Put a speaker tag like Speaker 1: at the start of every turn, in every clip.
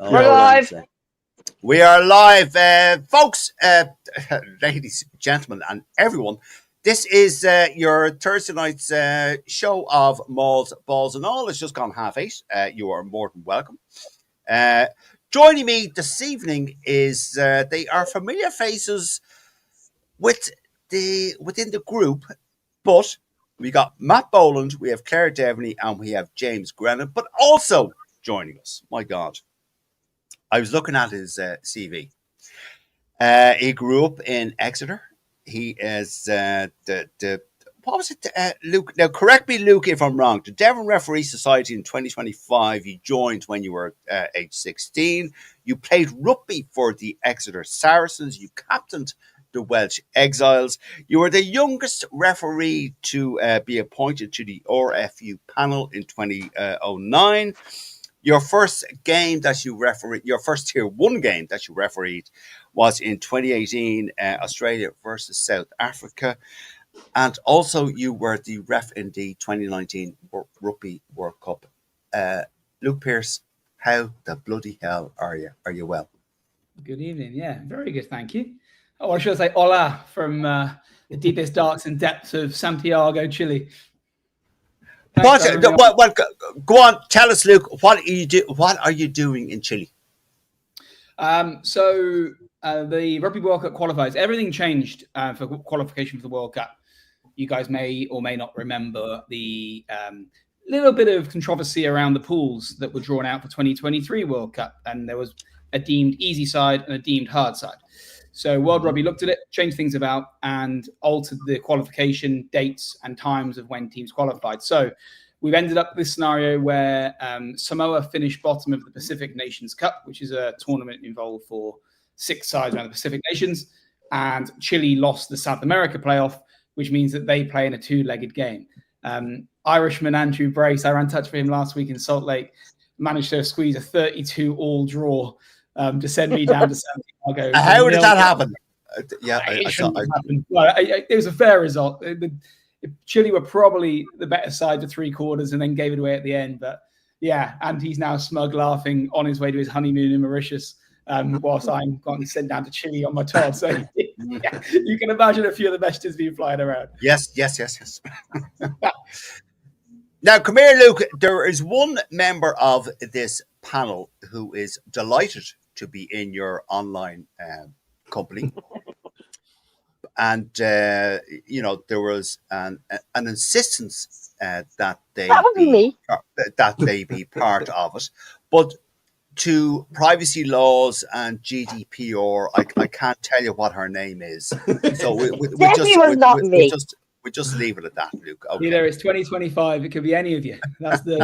Speaker 1: We're live.
Speaker 2: We are live, folks, ladies, gentlemen, and everyone. This is your Thursday night's show of Mauls, Balls and All. It's just gone 8:30. You are more than welcome. Joining me this evening is they are familiar faces within the group, but we got Matt Boland, we have Claire Devaney, and we have James Grennan, but also joining us. My God. I was looking at his CV. He grew up in Exeter. He is what was it, Luke? Now, correct me, Luke, if I'm wrong. The Devon Referee Society in 2025. You joined when you were age 16. You played rugby for the Exeter Saracens. You captained the Welsh Exiles. You were the youngest referee to be appointed to the RFU panel in 2009. Your first game that you refereed, your first Tier 1 game that you refereed was in 2018, Australia versus South Africa. And also you were the ref in the 2019 Rugby World Cup. Luke Pearce, how the bloody hell are you? Are you well?
Speaker 3: Good evening. Yeah, very good. Thank you. Or should I say hola from the deepest darks and depths of Santiago, Chile.
Speaker 2: What, go on, tell us, Luke. What are you doing in Chile?
Speaker 3: So the Rugby World Cup qualifiers, everything changed for qualification for the World Cup. You guys may or may not remember the little bit of controversy around the pools that were drawn out for 2023 World Cup, and there was a deemed easy side and a deemed hard side. So World Rugby looked at it, changed things about, and altered the qualification dates and times of when teams qualified. So we've ended up with this scenario where Samoa finished bottom of the Pacific Nations Cup, which is a tournament involved for 6 sides around the Pacific Nations, and Chile lost the South America playoff, which means that they play in a 2-legged game. Irishman Andrew Brace, I ran touch for him last week in Salt Lake, managed to squeeze a 32-all draw to send me down to Santiago.
Speaker 2: How did that happen?
Speaker 3: It was a fair result. Chile were probably the better side for 3 quarters and then gave it away at the end. But yeah, and he's now smug laughing on his way to his honeymoon in Mauritius, whilst I'm gotten sent down to Chile on my tour. So yeah, you can imagine a few of the messages being flying around.
Speaker 2: Yes. Now, come here, Luke. There is one member of this panel who is delighted to be in your online company. And, there was an insistence that they be part of it. But to privacy laws and GDPR, I can't tell you what her name is. So we just leave it at that, Luke. Okay.
Speaker 3: Either it's 2025, it could be any of you. That's the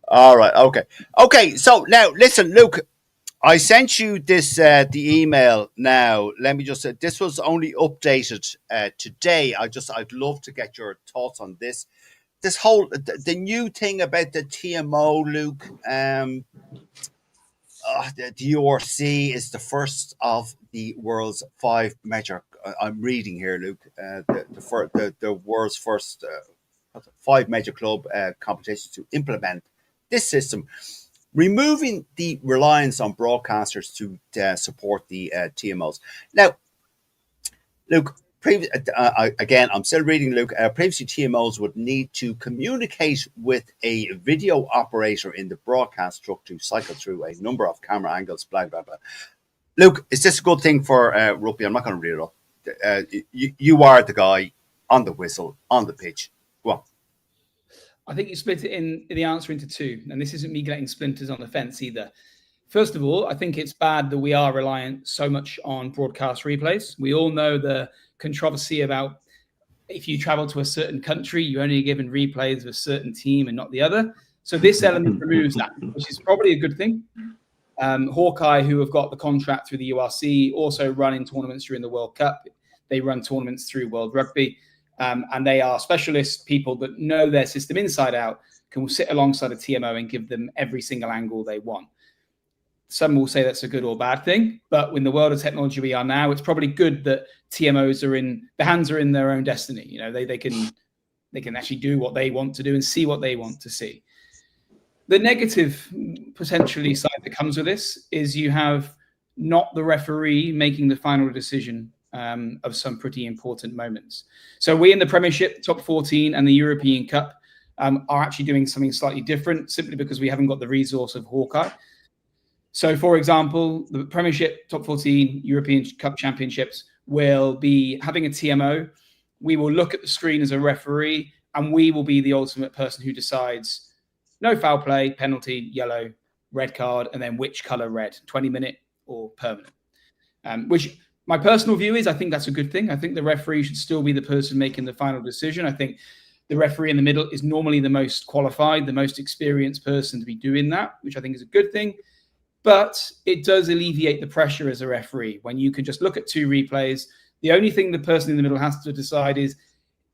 Speaker 2: All right. Okay. So now, listen, Luke. I sent you this the email. Now, let me just say this was only updated today. I'd love to get your thoughts on this. This whole the new thing about the TMO, Luke. The URC is the first of the world's 5 major. I'm reading here, Luke. The world's first 5 major club competitions to implement this system, removing the reliance on broadcasters to support the TMOs. Now, Luke, again, I'm still reading, Luke. Previously, TMOs would need to communicate with a video operator in the broadcast truck to cycle through a number of camera angles, blah, blah, blah. Luke, is this a good thing for rugby? I'm not going to read it up. You are the guy on the whistle, on the pitch. Go on.
Speaker 3: I think you split it in the answer into 2, and this isn't me getting splinters on the fence either. First of all, I think it's bad that we are reliant so much on broadcast replays. We all know the controversy about if you travel to a certain country, you're only given replays of a certain team and not the other. So this element removes that, which is probably a good thing. Hawkeye, who have got the contract through the URC, also run in tournaments during the World Cup. They run tournaments through World Rugby. And they are specialist people that know their system inside out, can sit alongside a TMO and give them every single angle they want. Some will say that's a good or bad thing, but in the world of technology we are now, it's probably good that TMOs are the hands are in their own destiny. You know, they can actually do what they want to do and see what they want to see. The negative potentially side that comes with this is you have not the referee making the final decision of some pretty important moments. So we in the Premiership, top 14 and the European Cup are actually doing something slightly different simply because we haven't got the resource of Hawkeye. So, for example, the Premiership, top 14, European Cup Championships will be having a TMO. We will look at the screen as a referee, and we will be the ultimate person who decides no foul play, penalty, yellow, red card, and then which color red, 20-minute or permanent. Which my personal view is I think that's a good thing. I think the referee should still be the person making the final decision. I think the referee in the middle is normally the most qualified, the most experienced person to be doing that, which I think is a good thing. But it does alleviate the pressure as a referee when you can just look at two replays. The only thing the person in the middle has to decide is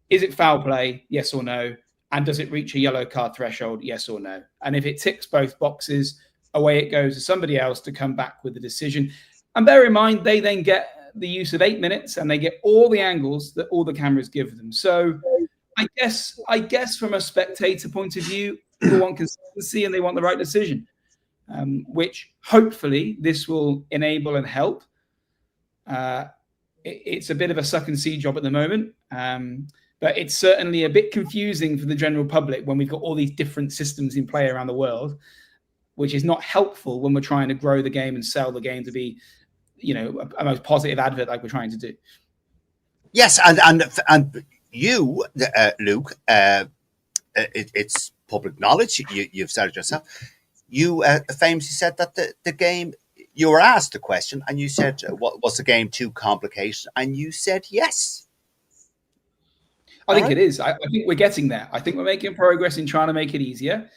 Speaker 3: it foul play, yes or no? And does it reach a yellow card threshold, yes or no? And if it ticks both boxes, away it goes to somebody else to come back with the decision. And bear in mind, they then get the use of 8 minutes and they get all the angles that all the cameras give them. So I guess from a spectator point of view, people want consistency and they want the right decision. Which hopefully this will enable and help. It's a bit of a suck and see job at the moment, but it's certainly a bit confusing for the general public when we've got all these different systems in play around the world, which is not helpful when we're trying to grow the game and sell the game to be, a most positive advert like we're trying to do.
Speaker 2: Yes, and you, Luke, it's public knowledge. You've said it yourself. You famously said that the game, you were asked the question and you said, was the game too complicated? And you said yes.
Speaker 3: I think it is. I think we're getting there. I think we're making progress in trying to make it easier.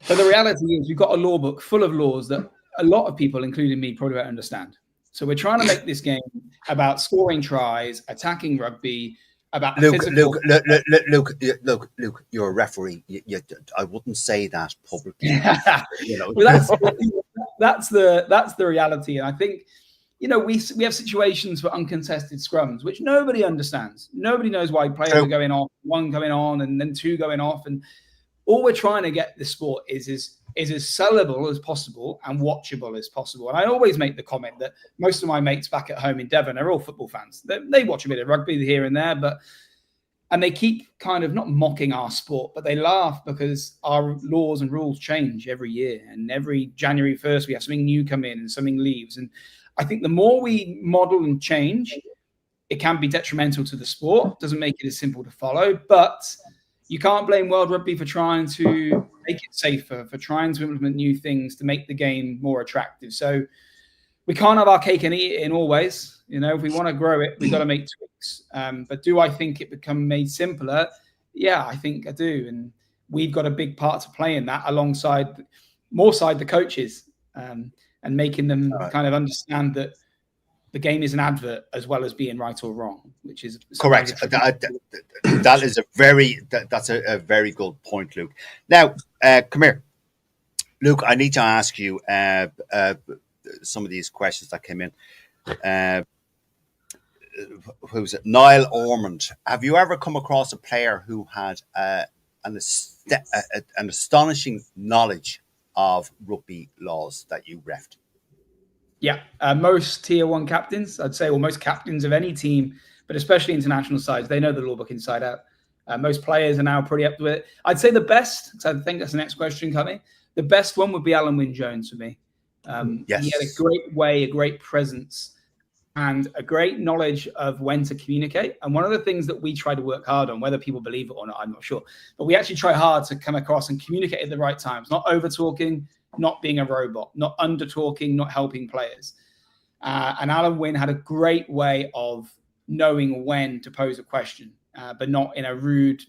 Speaker 3: But the reality is we've got a law book full of laws that a lot of people, including me, probably don't understand. So we're trying to make this game about scoring tries, attacking rugby, about
Speaker 2: Luke, you're a referee. I wouldn't say that publicly.
Speaker 3: Well, that's the reality, and I think we have situations for uncontested scrums which nobody understands. Nobody knows why players are going off, one going on, and then two going off, and all we're trying to get this sport is as sellable as possible and watchable as possible. And I always make the comment that most of my mates back at home in Devon are all football fans. They watch a bit of rugby here and there, and they keep kind of not mocking our sport, but they laugh because our laws and rules change every year. And every January 1st, we have something new come in and something leaves. And I think the more we model and change, it can be detrimental to the sport. It doesn't make it as simple to follow, but you can't blame World Rugby for trying to make it safer, for trying to implement new things to make the game more attractive. So we can't have our cake and eat it in all ways. If we want to grow it, we've got to make tweaks. But do I think it become made simpler? Yeah, I think I do. And we've got a big part to play in that alongside the coaches and making them kind of understand that the game is an advert as well as being right or wrong, which is
Speaker 2: correct. That's a very good point, Luke. Now, come here, Luke. I need to ask you some of these questions that came in. Who's it? Niall Ormond. Have you ever come across a player who had an astonishing knowledge of rugby laws that you refed?
Speaker 3: Yeah, most tier one captains, I'd say, or most captains of any team, but especially international sides, they know the law book inside out. Most players are now pretty up to it. I'd say the best, because I think that's the next question coming, the best one would be Alan Wynne-Jones for me.
Speaker 2: Yes.
Speaker 3: He had a great way, a great presence, and a great knowledge of when to communicate. And one of the things that we try to work hard on, whether people believe it or not, I'm not sure, but we actually try hard to come across and communicate at the right times, not over-talking, not being a robot, not under-talking, not helping players. And Alan Wynne had a great way of knowing when to pose a question, but not in a rude,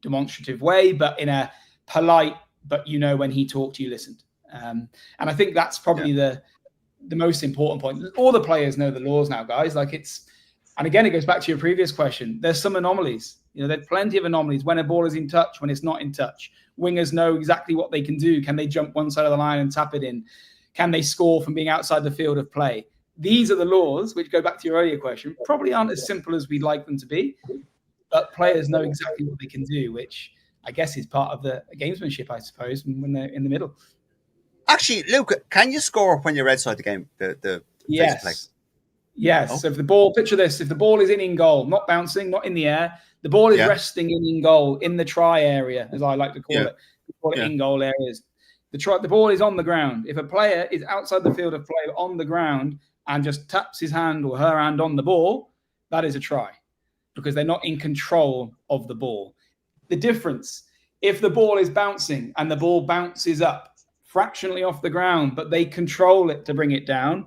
Speaker 3: demonstrative way, but in a polite, but when he talked, you listened. And I think that's probably the most important point. All the players know the laws now, guys. And again, it goes back to your previous question. There's some anomalies. There's plenty of anomalies when a ball is in touch, when it's not in touch. Wingers know exactly what they can do. Can they jump one side of the line and tap it in? Can they score from being outside the field of play? These are the laws, which go back to your earlier question, probably aren't as simple as we'd like them to be, but players know exactly what they can do, which I guess is part of the gamesmanship, I suppose, when they're in the middle.
Speaker 2: Actually, Luke, can you score when you're outside the game? The phase of play?
Speaker 3: Yes. Oh. So if the ball, picture this: if the ball is in goal, not bouncing, not in the air, the ball is resting in goal, in the try area, as I like to call it. We call it in goal areas. The ball is on the ground. If a player is outside the field of play on the ground and just taps his hand or her hand on the ball, that is a try, because they're not in control of the ball. The difference, if the ball is bouncing and the ball bounces up fractionally off the ground, but they control it to bring it down,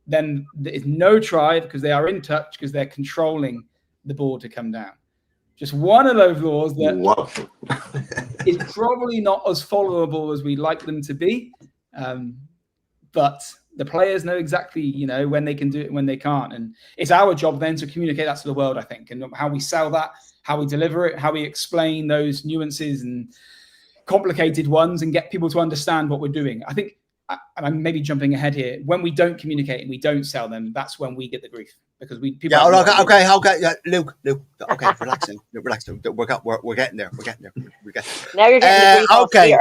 Speaker 3: then there is no try because they are in touch, because they're controlling the ball to come down. Just one of those laws that is probably not as followable as we'd like them to be. But the players know exactly, when they can do it and when they can't. And it's our job then to communicate that to the world, I think, and how we sell that, how we deliver it, how we explain those nuances and complicated ones and get people to understand what we're doing. I think, and I'm maybe jumping ahead here, when we don't communicate and we don't sell them, that's when we get the grief, because people.
Speaker 2: Yeah, okay, Luke, okay, relaxing. We're getting there.
Speaker 1: Now you're getting the grief.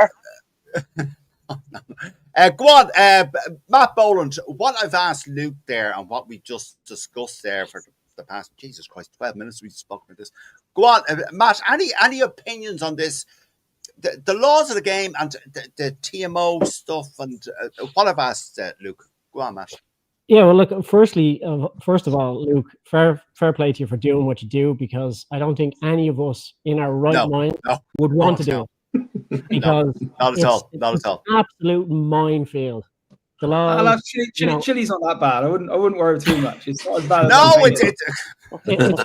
Speaker 1: Okay.
Speaker 2: Go on, Matt Boland. What I've asked Luke there and what we just discussed there for the past, Jesus Christ, 12 minutes we've spoken about this. Go on, Matt. Any opinions on this? The laws of the game and the TMO stuff and what I've asked, Luke. Go on, Matt.
Speaker 4: Yeah, well, look, first of all, Luke, fair play to you for doing what you do, because I don't think any of us in our right mind would want to do it. Because
Speaker 2: not at all.
Speaker 4: It's an absolute minefield. The law.
Speaker 3: Chili's not that bad. I wouldn't worry too much. It's not as bad.
Speaker 4: It's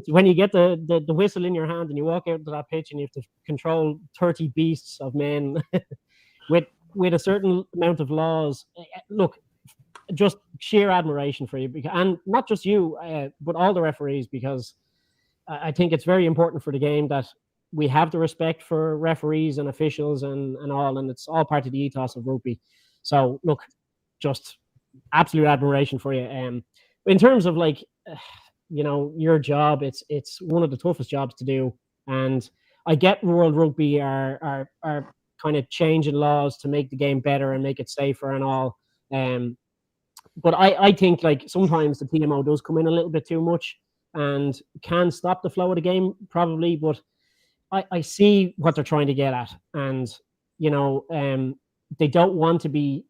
Speaker 4: when you get the whistle in your hand and you walk out to that pitch and you have to control 30 beasts of men with a certain amount of laws. Look, just sheer admiration for you, and not just you, but all the referees, because I think it's very important for the game that we have the respect for referees and officials and all, and it's all part of the ethos of rugby. So look, just absolute admiration for you. In terms of your job, it's one of the toughest jobs to do, and I get World Rugby are kind of changing laws to make the game better and make it safer and all. But I think sometimes the TMO does come in a little bit too much and can stop the flow of the game probably. But I see what they're trying to get at, and they don't want to be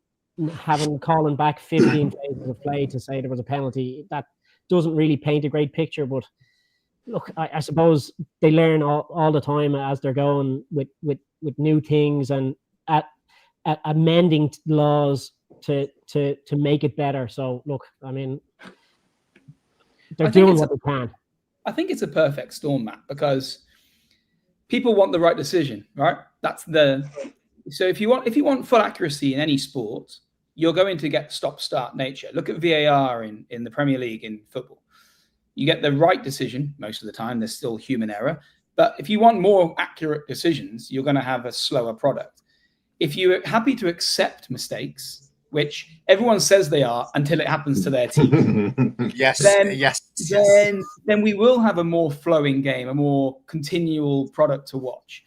Speaker 4: calling back 15 phases of play to say there was a penalty. That doesn't really paint a great picture. But look, I suppose they learn all the time as they're going with new things and at amending laws to make it better. So look, I mean, they're doing what they can.
Speaker 3: I think it's a perfect storm, Matt, because people want the right decision, right? So if you want full accuracy in any sport, you're going to get stop-start nature. Look at VAR in the Premier League in football. You get the right decision most of the time. There's still human error. But if you want more accurate decisions, you're going to have a slower product. If you're happy to accept mistakes, which everyone says they are until it happens to their team, then we will have a more flowing game, a more continual product to watch.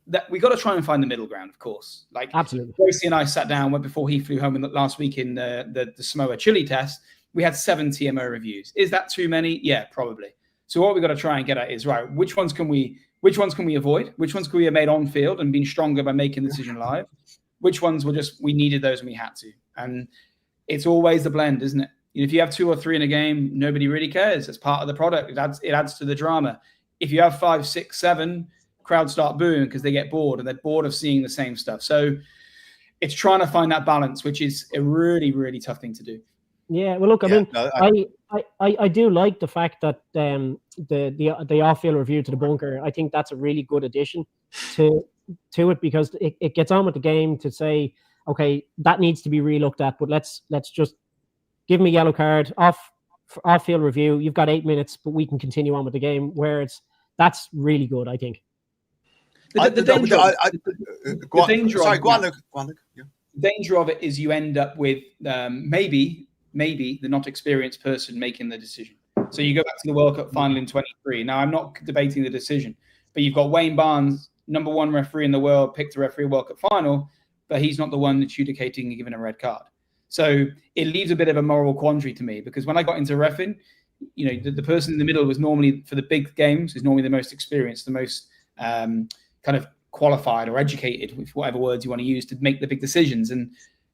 Speaker 3: That we got to try and find the middle ground, of course.
Speaker 4: Absolutely.
Speaker 3: Gracie and I sat down before he flew home last week in the Samoa Chile test. We had 7 TMO reviews. Is that too many? Yeah, probably. So what we got to try and get at is, right, which ones can we avoid? Which ones can we have made on field and been stronger by making the decision live? Which ones we needed those and we had to? And it's always the blend, isn't it? If you have 2 or 3 in a game, nobody really cares. It's part of the product. It adds to the drama. If you have 5, 6, 7, crowds start booing because they get bored and they're bored of seeing the same stuff. So it's trying to find that balance, which is a really, really tough thing to do.
Speaker 4: Yeah, well, look, I do like the fact that the off-field review to the bunker. I think that's a really good addition to it, because it gets on with the game to say, okay, that needs to be re-looked at, but let's just give me a yellow card, off-field review. You've got 8 minutes, but we can continue on with the game. That's really good, I think.
Speaker 3: The danger of it is you end up with maybe the not experienced person making the decision. So you go back to the World Cup final in 23. Now, I'm not debating the decision, but you've got Wayne Barnes #1 referee in the world picked to referee a World Cup final, but he's not the one adjudicating and giving a red card. So it leaves a bit of a moral quandary to me, because when I got into reffing, the person in the middle was normally, for the big games, is normally the most experienced, the most kind of qualified or educated, with whatever words you want to use, to make the big decisions. And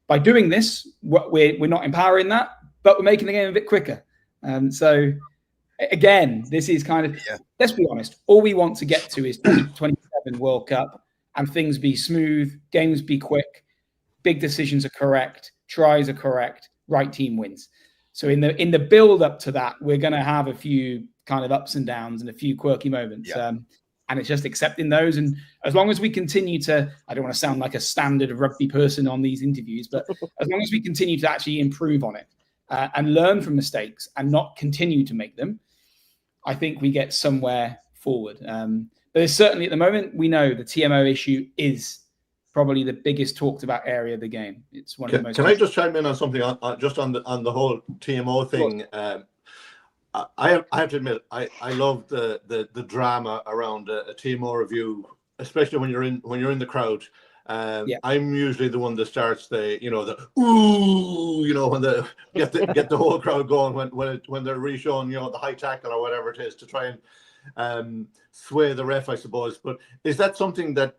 Speaker 3: by doing this, we're not empowering that, but we're making the game a bit quicker. So again, this is kind of, let's be honest, all we want to get to is 2027 World Cup, and things be smooth, games be quick, big decisions are correct, tries are correct, right team wins. So in the build up to that, we're going to have a few kind of ups and downs and a few quirky moments. And it's just accepting those. And as long as we continue to, I don't want to sound like a standard rugby person on these interviews, but as long as we continue to actually improve on it and learn from mistakes and not continue to make them, I think we get somewhere forward. But it's certainly, at the moment, we know the TMO issue is probably the biggest talked about area of the game. It's one of the most.
Speaker 5: Can I just chime in on something just on the whole TMO thing? I have to admit, I love the drama around a TMO review, especially when you're in the crowd. I'm usually the one that starts the ooh, when get the whole crowd going when they're re-showing the high tackle or whatever it is, to try and sway the ref, I suppose. But is that something that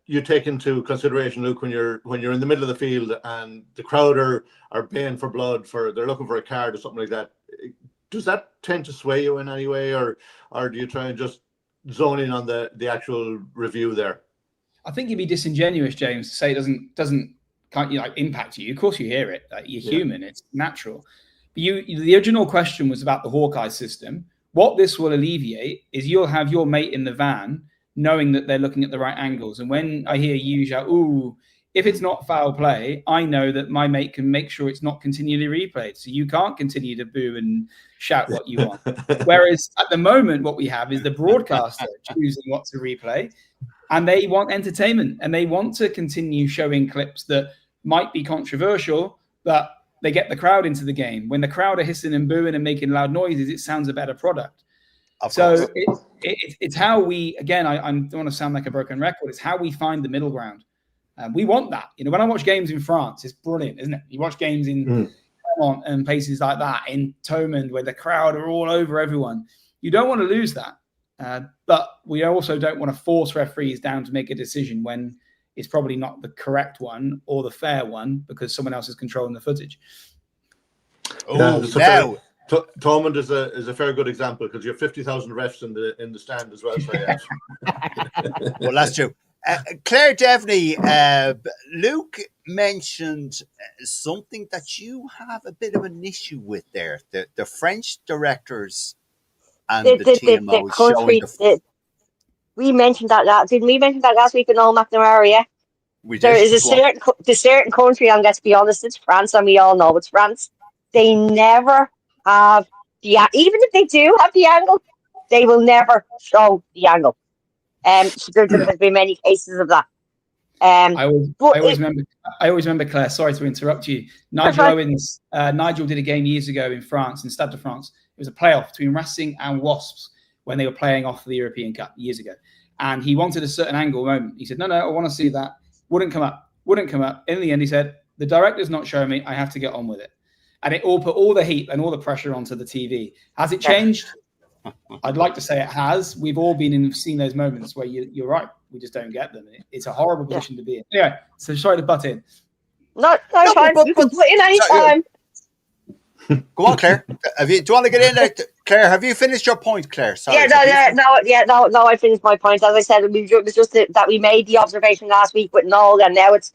Speaker 5: you take into consideration, Luke, when you're in the middle of the field and the crowd are baying for blood, they're looking for a card or something like that? Does that tend to sway you in any way, or do you try and just zone in on the actual review there?
Speaker 3: I think you'd be disingenuous, James, to say it can't impact you. Of course you hear it. You're human. It's natural. But the original question was about the Hawkeye system. What this will alleviate is you'll have your mate in the van knowing that they're looking at the right angles. And when I hear you shout, ooh, if it's not foul play, I know that my mate can make sure it's not continually replayed. So you can't continue to boo and shout what you want. Whereas at the moment, what we have is the broadcaster choosing what to replay, and they want entertainment, and they want to continue showing clips that might be controversial, but they get the crowd into the game. When the crowd are hissing and booing and making loud noises, it sounds a better product. So it's how we, again, I don't want to sound like a broken record, it's how we find the middle ground. We want that. When I watch games in France, it's brilliant, isn't it? You watch games in Clermont and places like that, in Thomond, where the crowd are all over everyone. You don't want to lose that. But we also don't want to force referees down to make a decision when it's probably not the correct one or the fair one, because someone else is controlling the footage.
Speaker 5: Thomond is a very good example, because you have 50,000 refs in the stand as well. So
Speaker 2: well, that's true. Claire Devaney, Luke mentioned something that you have a bit of an issue with there. The French directors and the TMO showing
Speaker 1: we mentioned that. Didn't we mention that last week in All McNamara? Yeah. There is a certain country, and let's be honest, it's France, and we all know it's France. They never have even if they do have the angle, they will never show the angle. So there's been many cases of that.
Speaker 3: I always remember, Claire, sorry to interrupt you. Nigel Owens, Nigel did a game years ago in France, in Stade de France. It was a playoff between Racing and Wasps when they were playing off the European Cup years ago. And he wanted a certain angle moment. He said, no, I want to see that. Wouldn't come up. In the end, he said, the director's not showing me. I have to get on with it. And it all put all the heat and all the pressure onto the TV. Has it changed? I'd like to say it has. We've all seen those moments where you're right. We just don't get them. It's a horrible position to be in. Anyway, so sorry to butt in.
Speaker 1: No, fine. You can put in any time.
Speaker 2: Go on, Claire. Do you want to get in there? Claire, have you finished your point, Claire? Sorry.
Speaker 1: No, I finished my point. As I said, it was just that we made the observation last week with Noel, and now it's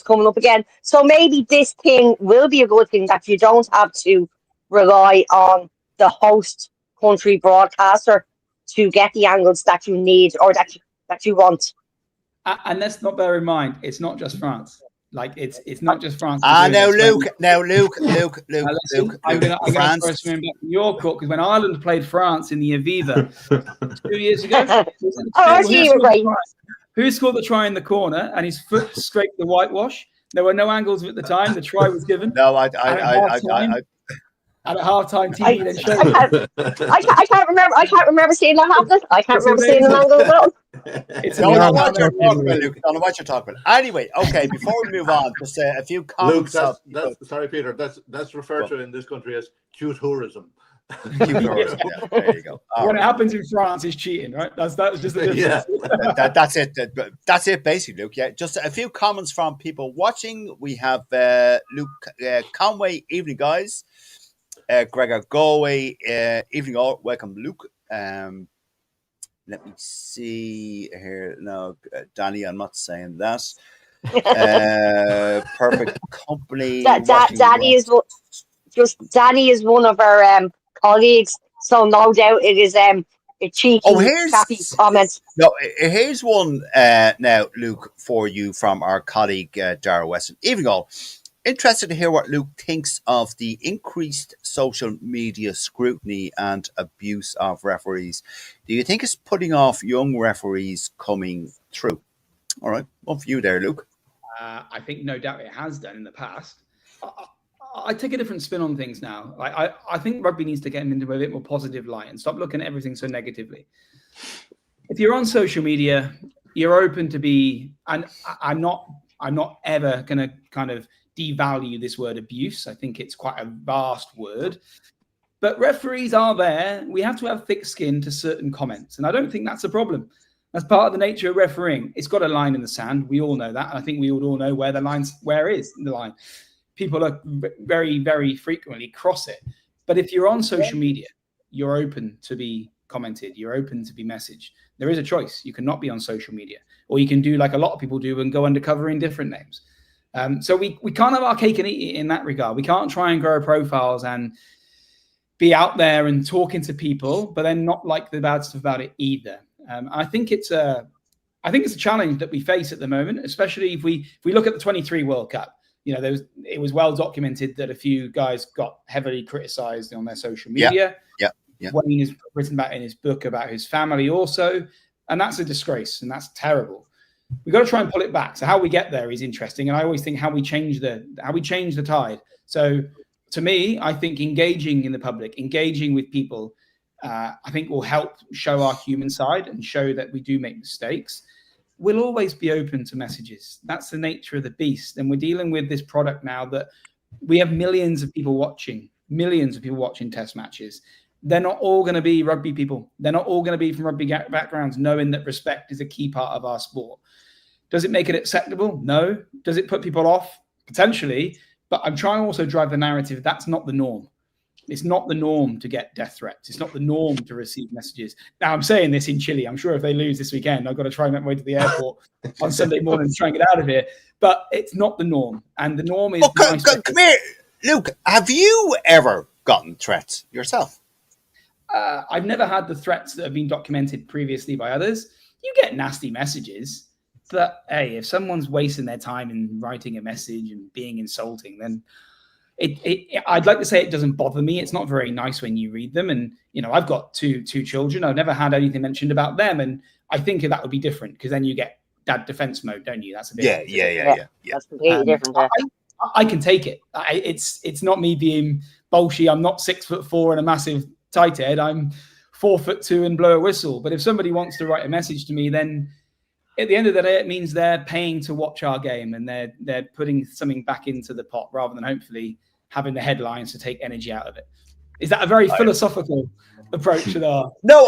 Speaker 1: coming up again. So maybe this thing will be a good thing, that you don't have to rely on the host country broadcaster to get the angles that you need or that you want.
Speaker 3: And let's not bear in mind, it's not just France. Like it's not just France.
Speaker 2: Luke.
Speaker 3: I'm going to first remember back in your court, because when Ireland played France in the Aviva 2 years ago, who scored the try in the corner and his foot scraped the whitewash? There were no angles at the time. The try was given.
Speaker 2: No,
Speaker 3: at a halftime
Speaker 1: I,
Speaker 3: TV then
Speaker 1: I
Speaker 3: show
Speaker 1: can't, I can't remember. I can't remember seeing that happen. I can't
Speaker 3: It's
Speaker 1: remember seeing an
Speaker 3: amazing.
Speaker 1: angle about.
Speaker 3: It's
Speaker 2: Don't know
Speaker 3: amazing.
Speaker 2: what you're
Speaker 4: Yeah.
Speaker 2: talking about, Luke. Don't know what you're talking about. Anyway, okay, before we move on, just a few
Speaker 5: Luke,
Speaker 2: comments of people.
Speaker 5: that's sorry, Peter. That's referred to in this country as cute tourism.
Speaker 2: Cute tourism. Yeah, there you go. All
Speaker 3: When it
Speaker 2: right.
Speaker 3: happens in France, it's cheating, right? That's just the difference.
Speaker 5: Yeah.
Speaker 2: That's it. That's it, basically, Luke. Yeah, just a few comments from people watching. We have Luke Conway, evening, guys. Gregor Galway, evening, all. Welcome, Luke. Let me see here. No, Danny, I'm not saying that. Perfect company. watching
Speaker 1: Danny is Danny is one of our colleagues, so no doubt it is a cheeky, crappy comment.
Speaker 2: No, here's one now, Luke, for you from our colleague Dara Weston. Evening, all. Interested to hear what Luke thinks of the increased social media scrutiny and abuse of referees. Do you think it's putting off young referees coming through? All right, one for you there, Luke.
Speaker 3: I think no doubt it has done in the past. I take a different spin on things now. I think rugby needs to get into a bit more positive light and stop looking at everything so negatively. If you're on social media, you're open to be, and I'm not ever going to kind of devalue this word abuse. I think it's quite a vast word. But referees are there. We have to have thick skin to certain comments. And I don't think that's a problem. That's part of the nature of refereeing. It's got a line in the sand. We all know that. And I think we would all know where is the line. People are very, very frequently cross it. But if you're on social media, you're open to be commented. You're open to be messaged. There is a choice. You cannot be on social media. Or you can do like a lot of people do and go undercover in different names. So we can't have our cake and eat it in that regard. We can't try and grow profiles and be out there and talking to people, but then not like the bad stuff about it either. I think it's a challenge that we face at the moment, especially if we look at the 23 World Cup. You know, it was well documented that a few guys got heavily criticised on their social media.
Speaker 2: Yeah.
Speaker 3: Wayne has written about in his book about his family also, and that's a disgrace and that's terrible. We've got to try and pull it back. So how we get there is interesting, and I always think how we change the tide. So to me, I think engaging in the public, engaging with people, I think will help show our human side and show that we do make mistakes. We'll always be open to messages. That's the nature of the beast. And we're dealing with this product now that we have millions of people watching test matches. They're not all going to be rugby people. They're not all going to be from rugby backgrounds, knowing that respect is a key part of our sport. Does it make it acceptable? No. Does it put people off? Potentially. But I'm trying to also drive the narrative. That's not the norm. It's not the norm to get death threats. It's not the norm to receive messages. Now, I'm saying this in Chile. I'm sure if they lose this weekend, I've got to try and make my way to the airport on Sunday morning to try and get out of here. But it's not the norm. And the norm is...
Speaker 2: Come here, Luke. Have you ever gotten threats yourself?
Speaker 3: I've never had the threats that have been documented previously by others. You get nasty messages. But, hey, if someone's wasting their time in writing a message and being insulting, then... I'd like to say it doesn't bother me. It's not very nice when you read them. And, you know, I've got two children. I've never had anything mentioned about them. And I think that would be different because then you get dad defense mode, don't you? That's a bit.
Speaker 2: Yeah.
Speaker 1: That's completely different.
Speaker 3: I can take it. It's not me being bolshy. I'm not 6'4" and a massive tight head. I'm 4'2" and blow a whistle. But if somebody wants to write a message to me, then at the end of the day, it means they're paying to watch our game and they're putting something back into the pot rather than hopefully having the headlines to take energy out of it. Is that a very philosophical approach to the?
Speaker 2: No,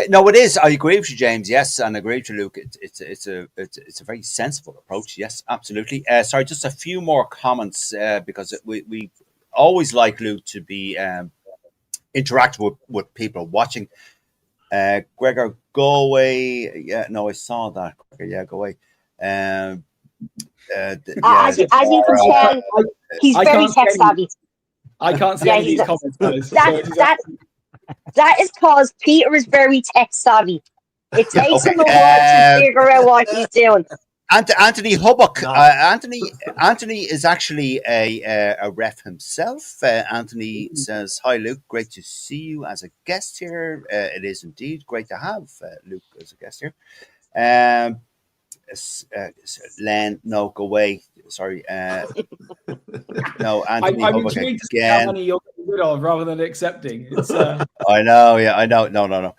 Speaker 2: no, it is. I agree with you, James. Yes, and I agree with you, Luke. It's a very sensible approach. Yes, absolutely. Sorry, just a few more comments because we always like Luke to be interactive with people watching. Gregor, go away. Yeah, no, I saw that. Gregor, yeah, go away.
Speaker 1: As you can tell, he's very tech savvy.
Speaker 3: I can't see any of these comments.
Speaker 1: That is because Peter is very tech savvy. It takes him a while to figure out what he's doing.
Speaker 2: Anthony Hubbock. Anthony is actually a ref himself. Anthony says, "Hi, Luke. Great to see you as a guest here. It is indeed great to have Luke as a guest here." Len, no, go away. Sorry. No, Anthony.
Speaker 3: I'm intrigued to see how
Speaker 2: again.
Speaker 3: many you're getting rid of rather than accepting. It's,
Speaker 2: I know, yeah, I know. No.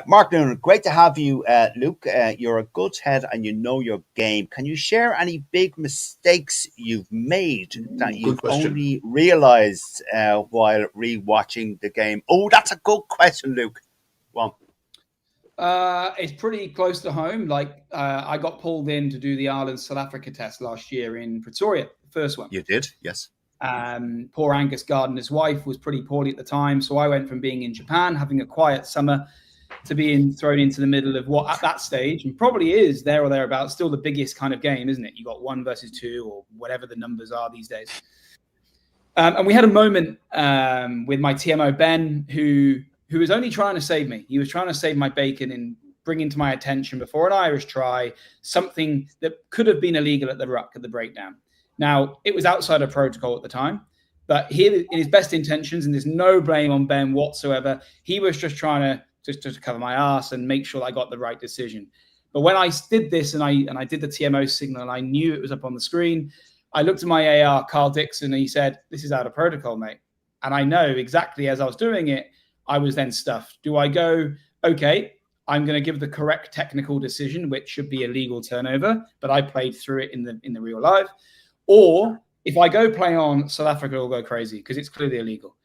Speaker 2: Mark Noonan, great to have you, Luke. You're a good head and you know your game. Can you share any big mistakes you've made that you've only realised while rewatching the game? Oh, that's a good question, Luke. Go on.
Speaker 3: It's pretty close to home. Like I got pulled in to do the Ireland-South Africa test last year in Pretoria, the first one.
Speaker 2: You did, yes.
Speaker 3: Poor Angus Gardner's wife was pretty poorly at the time, so I went from being in Japan, having a quiet summer, to being thrown into the middle of what at that stage, and probably is there or thereabouts, still the biggest kind of game, isn't it? You got 1 versus 2 or whatever the numbers are these days. And we had a moment with my TMO Ben, who was only trying to save me. He was trying to save my bacon and bring into my attention before an Irish try something that could have been illegal at the ruck, at the breakdown. Now, it was outside of protocol at the time, but he, in his best intentions, and there's no blame on Ben whatsoever, he was just trying to just cover my ass and make sure I got the right decision. But when I did this and I did the TMO signal and I knew it was up on the screen, I looked at my AR, Carl Dixon, and he said, "This is out of protocol, mate." And I know exactly as I was doing it, I was then stuffed. Do I go, okay, I'm going to give the correct technical decision, which should be a legal turnover, but I played through it in the real life? Or if I go play on, South Africa will go crazy because it's clearly illegal.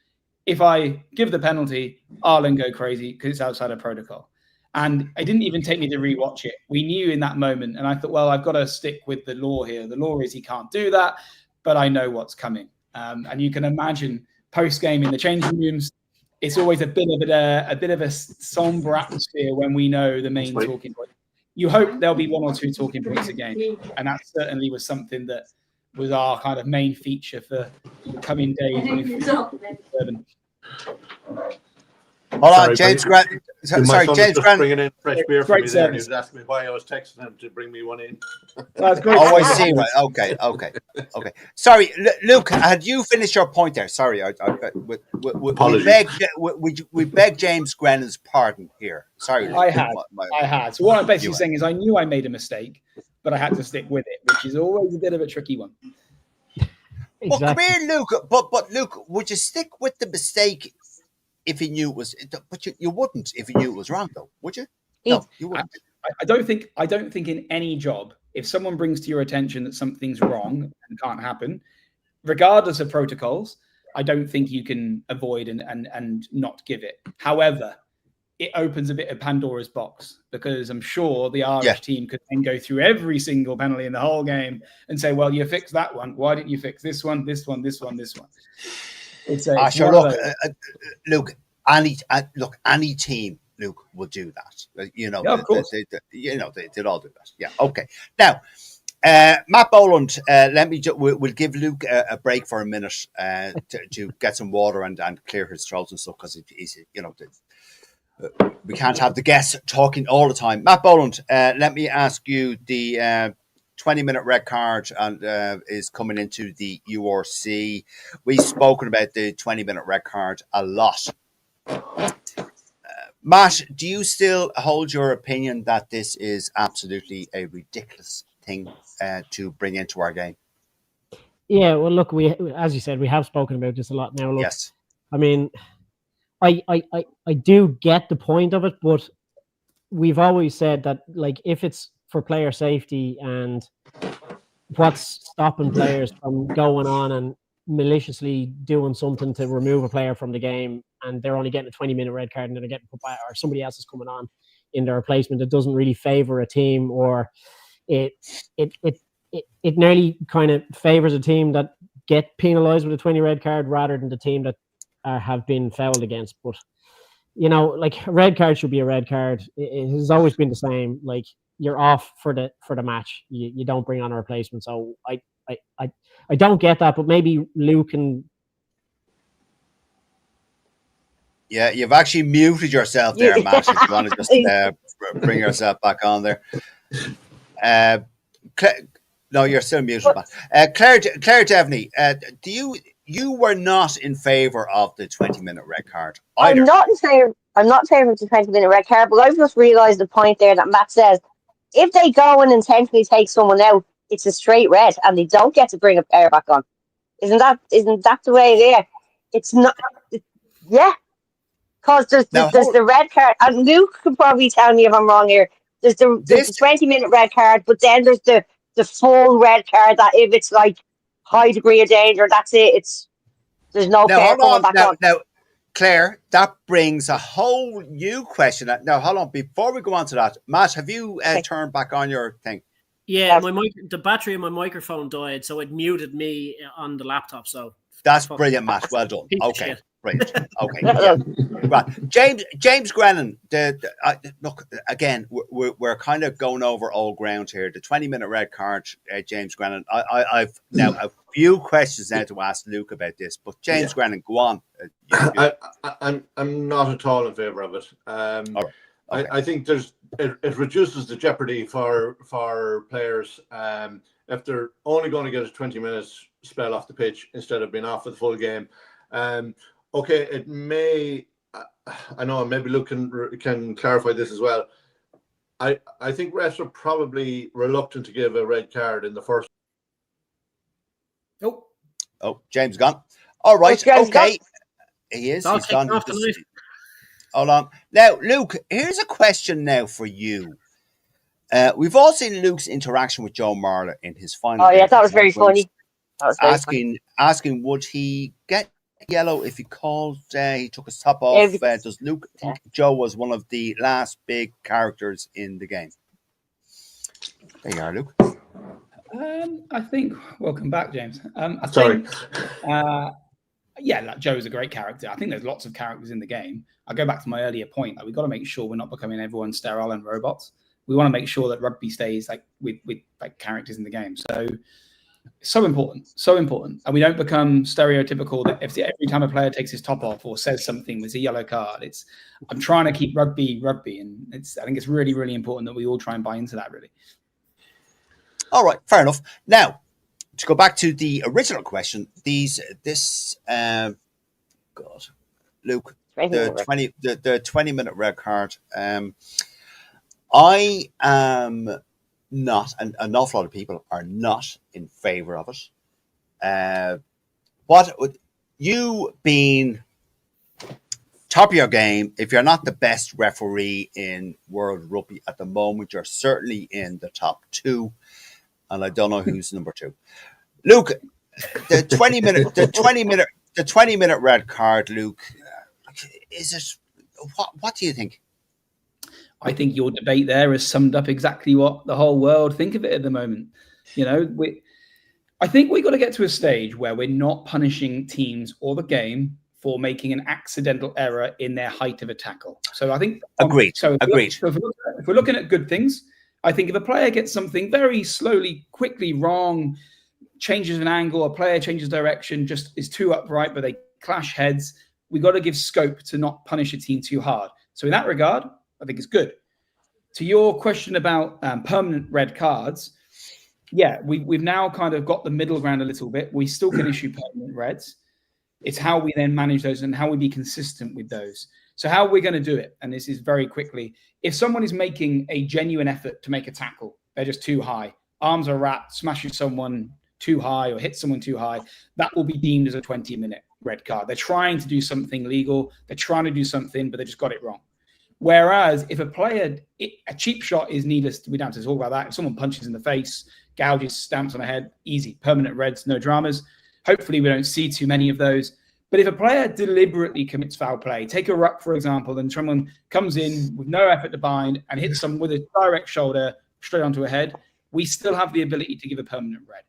Speaker 3: If I give the penalty, Ireland go crazy because it's outside of protocol. And it didn't even take me to rewatch it. We knew in that moment, and I thought, well, I've got to stick with the law here. The law is he can't do that, but I know what's coming. And you can imagine post-game in the changing rooms, it's always a bit of a somber atmosphere when we know the main talking point. You hope there'll be 1 or 2 talking points a game, and that certainly was something that was our kind of main feature for the coming days.
Speaker 2: Hold on, James Grant. Sorry, James Grant.
Speaker 5: Bringing in fresh beer for me there, and he
Speaker 3: service.
Speaker 5: was asking me why I was texting him to bring me one in.
Speaker 3: That's great.
Speaker 2: Oh, I see. Right. Okay. Sorry, Luke. Had you finished your point there? Sorry, we beg James Grannan's pardon here. Sorry, Luke.
Speaker 3: I had. So what I'm basically saying is, I knew I made a mistake, but I had to stick with it, which is always a bit of a tricky one.
Speaker 4: Exactly.
Speaker 2: Well, come here, Luke. But Luke, would you stick with the mistake if you knew it was? But you wouldn't if you knew it was wrong, though, would you? No, you wouldn't.
Speaker 3: I don't think in any job, if someone brings to your attention that something's wrong and can't happen, regardless of protocols, I don't think you can avoid and not give it. However, it opens a bit of Pandora's box, because I'm sure the Irish team could then go through every single penalty in the whole game and say, well, you fixed that one. Why didn't you fix this one, this one, this one, this one?
Speaker 2: Look, any team, Luke, will do that.
Speaker 3: Of course.
Speaker 2: They'd all do that. Yeah. Okay. Now, Matt Boland, we'll give Luke a break for a minute to get some water and clear his throat and stuff, because he's we can't have the guests talking all the time. Matt Boland, let me ask you, the 20-minute red card is coming into the URC. We've spoken about the 20-minute red card a lot. Matt, do you still hold your opinion that this is absolutely a ridiculous thing to bring into our game?
Speaker 4: Yeah, well, look, as you said, we have spoken about this a lot now. Look,
Speaker 2: yes.
Speaker 4: I mean, I do get the point of it, but we've always said that, like, if it's for player safety and what's stopping players from going on and maliciously doing something to remove a player from the game, and they're only getting a 20-minute red card and then they're getting put by, or somebody else is coming on in their replacement, it doesn't really favor a team, or it nearly kind of favors a team that get penalized with a 20 red card rather than the team that have been fouled against. But like, a red card should be a red card. It has always been the same. Like, you're off for the match. You don't bring on a replacement. So I don't get that. But maybe Luke can.
Speaker 2: Yeah, you've actually muted yourself there, Matt. If you want to just bring yourself back on there. No, you're still muted, Matt. Claire Devaney, you were not in favour of the 20-minute red card either.
Speaker 1: I'm not in favour of the 20-minute red card, but I've just realised the point there that Matt says. if they go and intentionally take someone out, it's a straight red, and they don't get to bring a player back on. Isn't that the way it is? It's not. Yeah, because there's the red card, and Luke could probably tell me if I'm wrong here. There's the 20-minute red card, but then there's the full red card that if it's like high degree of danger, that's it. There's no player coming back on.
Speaker 2: Now, Claire, that brings a whole new question. Now, hold on. Before we go on to that, Matt, have you turned back on your thing?
Speaker 6: Yeah, the battery in my microphone died, so it muted me on the laptop. So
Speaker 2: that's brilliant, Matt. Well done. Okay, brilliant. Okay, yeah. Right. James Grennan. Look again. We're kind of going over old ground here. The 20-minute red card, James Grennan. I've now a few questions now to ask Luke about this, but James Grennan, go on.
Speaker 5: I'm not at all in favour of it. All right. Okay. I think it reduces the jeopardy for players if they're only going to get a 20 minutes spell off the pitch instead of being off for the full game. Okay, it may. I know maybe Luke can clarify this as well. I think refs are probably reluctant to give a red card in the first.
Speaker 2: Oh, James gone. All right, okay. He is. He's gone. Hold on. Now, Luke, here's a question now for you. We've all seen Luke's interaction with Joe Marler in his final.
Speaker 1: Oh, yeah, that was very funny.
Speaker 2: Asking would he get yellow if he called, he took his top off? Does Luke think Joe was one of the last big characters in the game? There you are, Luke.
Speaker 3: I think, welcome back, James.
Speaker 5: Sorry.
Speaker 3: Yeah, Joe's a great character. I think there's lots of characters in the game. I go back to my earlier point. We've got to make sure we're not becoming everyone sterile and robots. We want to make sure that rugby stays with like characters in the game. So important. And we don't become stereotypical that if every time a player takes his top off or says something with a yellow card, I'm trying to keep rugby. And I think it's really, really important that we all try and buy into that, really.
Speaker 2: All right, fair enough. Now, to go back to the original question, Luke, the 20-minute red card. I am not, and an awful lot of people are not in favour of it. What would you being top of your game? If you're not the best referee in world rugby at the moment, you're certainly in the top two, and I don't know who's number two. Luke, the 20-minute red card, Luke, is it? What do you think?
Speaker 3: I think your debate there has summed up exactly what the whole world think of it at the moment. I think we've got to get to a stage where we're not punishing teams or the game for making an accidental error in their height of a tackle. So I think
Speaker 2: agreed.
Speaker 3: If we're looking at good things, I think if a player gets something very slowly, quickly wrong, changes an angle, a player changes direction, just is too upright, but they clash heads, we got to give scope to not punish a team too hard. So in that regard, I think it's good. To your question about permanent red cards, yeah, we've now kind of got the middle ground a little bit. We still can issue permanent reds. It's how we then manage those and how we be consistent with those. So how we're going to do it, and this is very quickly, if someone is making a genuine effort to make a tackle, they're just too high, arms are wrapped, smashes someone too high or hits someone too high, that will be deemed as a 20-minute red card. They're trying to do something legal. They're trying to do something, but they just got it wrong. Whereas if a player, a cheap shot is needless. We don't have to talk about that. If someone punches in the face, gouges, stamps on the head, easy, permanent reds, no dramas. Hopefully we don't see too many of those. But if a player deliberately commits foul play, take a ruck, for example, and someone comes in with no effort to bind and hits them with a direct shoulder straight onto a head, we still have the ability to give a permanent red.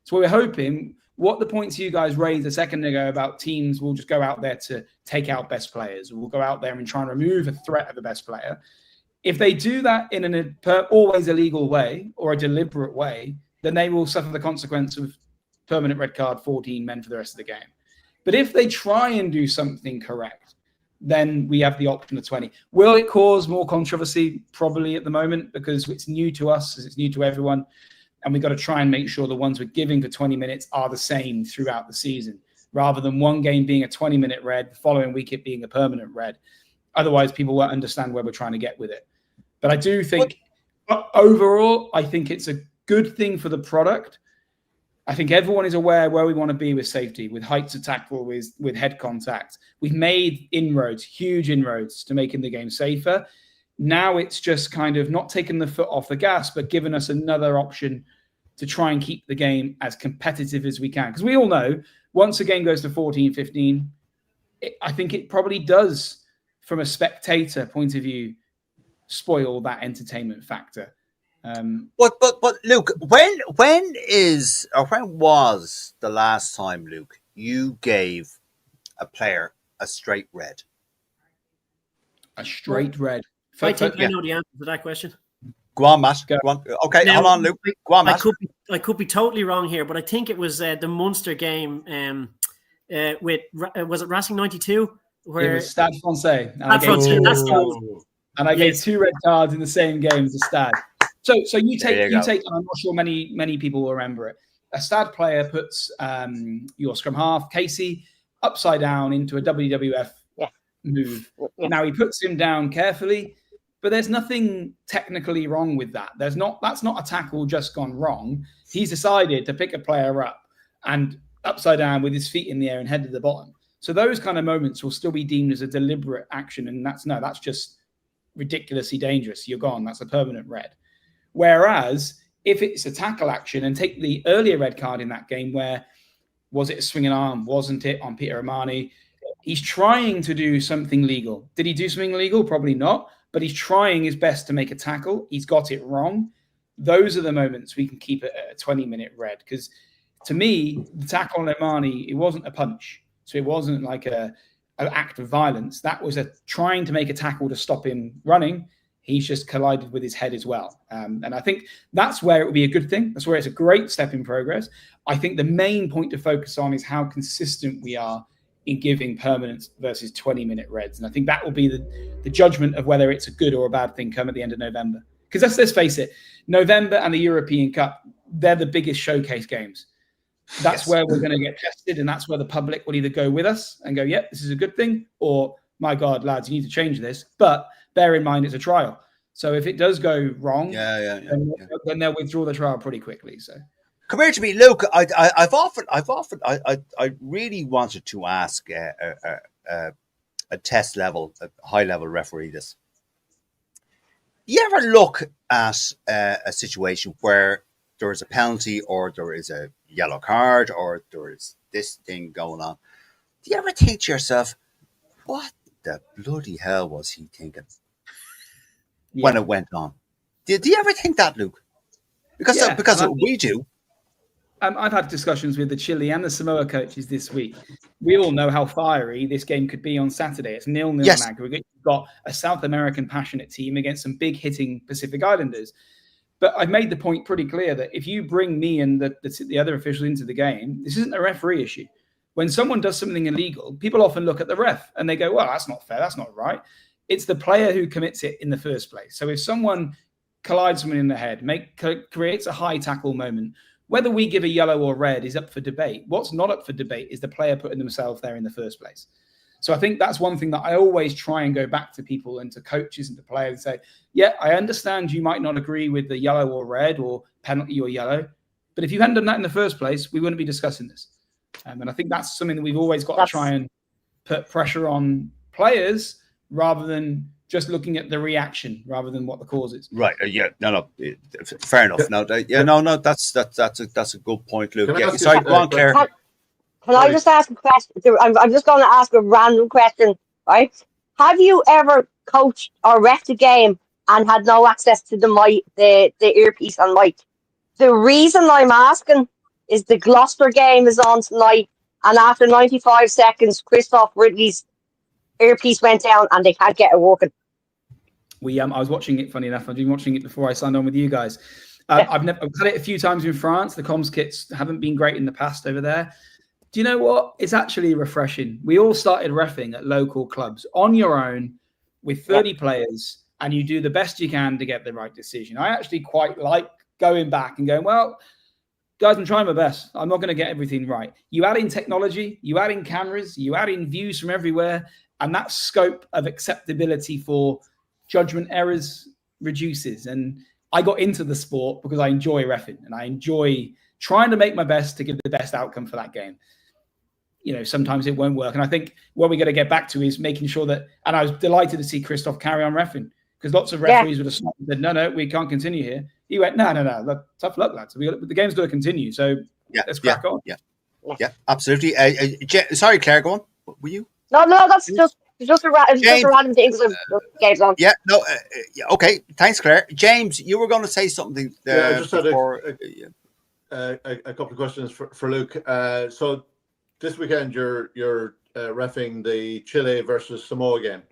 Speaker 3: So we're hoping what the points you guys raised a second ago about teams will just go out there to take out best players. We'll go out there and try and remove a threat of the best player. If they do that in an always illegal way or a deliberate way, then they will suffer the consequence of permanent red card, 14 men for the rest of the game. But if they try and do something correct, then we have the option of 20. Will it cause more controversy? Probably at the moment, because it's new to us, as it's new to everyone. And we've got to try and make sure the ones we're giving for 20 minutes are the same throughout the season, rather than one game being a 20-minute red, the following week it being a permanent red. Otherwise, people won't understand where we're trying to get with it. But I do think But overall, I think it's a good thing for the product. I think everyone is aware where we want to be with safety, with heights of tackle, with head contact. We've made inroads, huge inroads to making the game safer. Now it's just kind of not taking the foot off the gas, but giving us another option to try and keep the game as competitive as we can. Because we all know once a game goes to 14, 15, I think it probably does, from a spectator point of view, spoil that entertainment factor.
Speaker 2: But Luke, when was the last time, Luke, you gave a player a straight red?
Speaker 3: A straight red.
Speaker 6: I think I know the answer to that question.
Speaker 2: Go on, Matt. Go on. Okay,
Speaker 6: Now,
Speaker 2: hold on, Luke. Go on, Matt.
Speaker 6: I could be totally wrong here, but I think it was the Munster game with was it Racing 92?
Speaker 3: Where it was Stade Francais. And I gave 2 red cards in the same game as the Stade. So you take, and I'm not sure many people will remember it. A Stade player puts your scrum half, Casey, upside down into a WWF move. Yeah. Now he puts him down carefully, but there's nothing technically wrong with that. That's not a tackle just gone wrong. He's decided to pick a player up and upside down with his feet in the air and head to the bottom. So those kind of moments will still be deemed as a deliberate action, and that's just ridiculously dangerous. You're gone. That's a permanent red. Whereas if it's a tackle action, and take the earlier red card in that game where, was it a swinging arm? Wasn't it on Peter Amani? He's trying to do something legal. Did he do something legal? Probably not, but he's trying his best to make a tackle. He's got it wrong. Those are the moments we can keep it at a 20-minute red, because to me, the tackle on Amani, it wasn't a punch. So it wasn't like an act of violence. That was trying to make a tackle to stop him running. He's just collided with his head as well. And I think that's where it would be a good thing. That's where it's a great step in progress. I think the main point to focus on is how consistent we are in giving permanent versus 20-minute reds. And I think that will be the judgment of whether it's a good or a bad thing come at the end of November. Because let's face it, November and the European Cup, they're the biggest showcase games. That's where we're going to get tested, and that's where the public will either go with us and go, yep, this is a good thing, or, my God, lads, you need to change this. But bear in mind, it's a trial. So if it does go wrong, then they'll withdraw the trial pretty quickly. So
Speaker 2: come here to me, Luke. I really wanted to ask a test level, a high level referee this. You ever look at a situation where there is a penalty, or there is a yellow card, or there is this thing going on? Do you ever think to yourself, what the bloody hell was he thinking when it went on? Do you ever think that, Luke? Because we do.
Speaker 3: I've had discussions with the Chile and the Samoa coaches this week. We all know how fiery this game could be on Saturday. It's 0-0 in aggregate. You've got a South American passionate team against some big hitting Pacific Islanders. But I've made the point pretty clear that if you bring me and the other officials into the game, this isn't a referee issue. When someone does something illegal, people often look at the ref and they go, well, that's not fair. That's not right. It's the player who commits it in the first place. So if someone collides someone in the head, creates a high tackle moment, whether we give a yellow or red is up for debate. What's not up for debate is the player putting themselves there in the first place. So I think that's one thing that I always try and go back to people and to coaches and to players and say, yeah, I understand you might not agree with the yellow or red or penalty or yellow, but if you hadn't done that in the first place, we wouldn't be discussing this. And I think that's something that we've always got to try and put pressure on players rather than just looking at the reaction rather than what the cause is.
Speaker 2: Right. Fair enough. That's a good point, Luke. Sorry, go on, Claire.
Speaker 1: Can I just ask a question? I'm just going to ask a random question, right? Have you ever coached or reffed a game and had no access to the earpiece on mic? The reason I'm asking is the Gloucester game is on tonight, and after 95 seconds, Christoph Ridley's earpiece went down and they can't get it working.
Speaker 3: I was watching it, funny enough. I've been watching it before I signed on with you guys. I've had it a few times in France. The comms kits haven't been great in the past over there. Do you know what? It's actually refreshing. We all started reffing at local clubs on your own with 30 players, and you do the best you can to get the right decision. I actually quite like going back and going, well, guys, I'm trying my best. I'm not going to get everything right. You add in technology, you add in cameras, you add in views from everywhere, and that scope of acceptability for judgment errors reduces. And I got into the sport because I enjoy reffing and I enjoy trying to make my best to give the best outcome for that game. Sometimes it won't work. And I think what we got to get back to is making sure that, and I was delighted to see Christoph carry on reffing, because lots of referees would have said, no, we can't continue here. He went, no, look, tough luck, lads. The game's got to continue. So let's crack on.
Speaker 2: Yeah, absolutely. Sorry, Claire, go on. Were you?
Speaker 1: No, that's just a random thing because of games on.
Speaker 2: Yeah, no, okay. Thanks, Claire. James, you were going to say something.
Speaker 5: I just had a couple of questions for Luke. So this weekend, you're reffing the Chile versus Samoa game.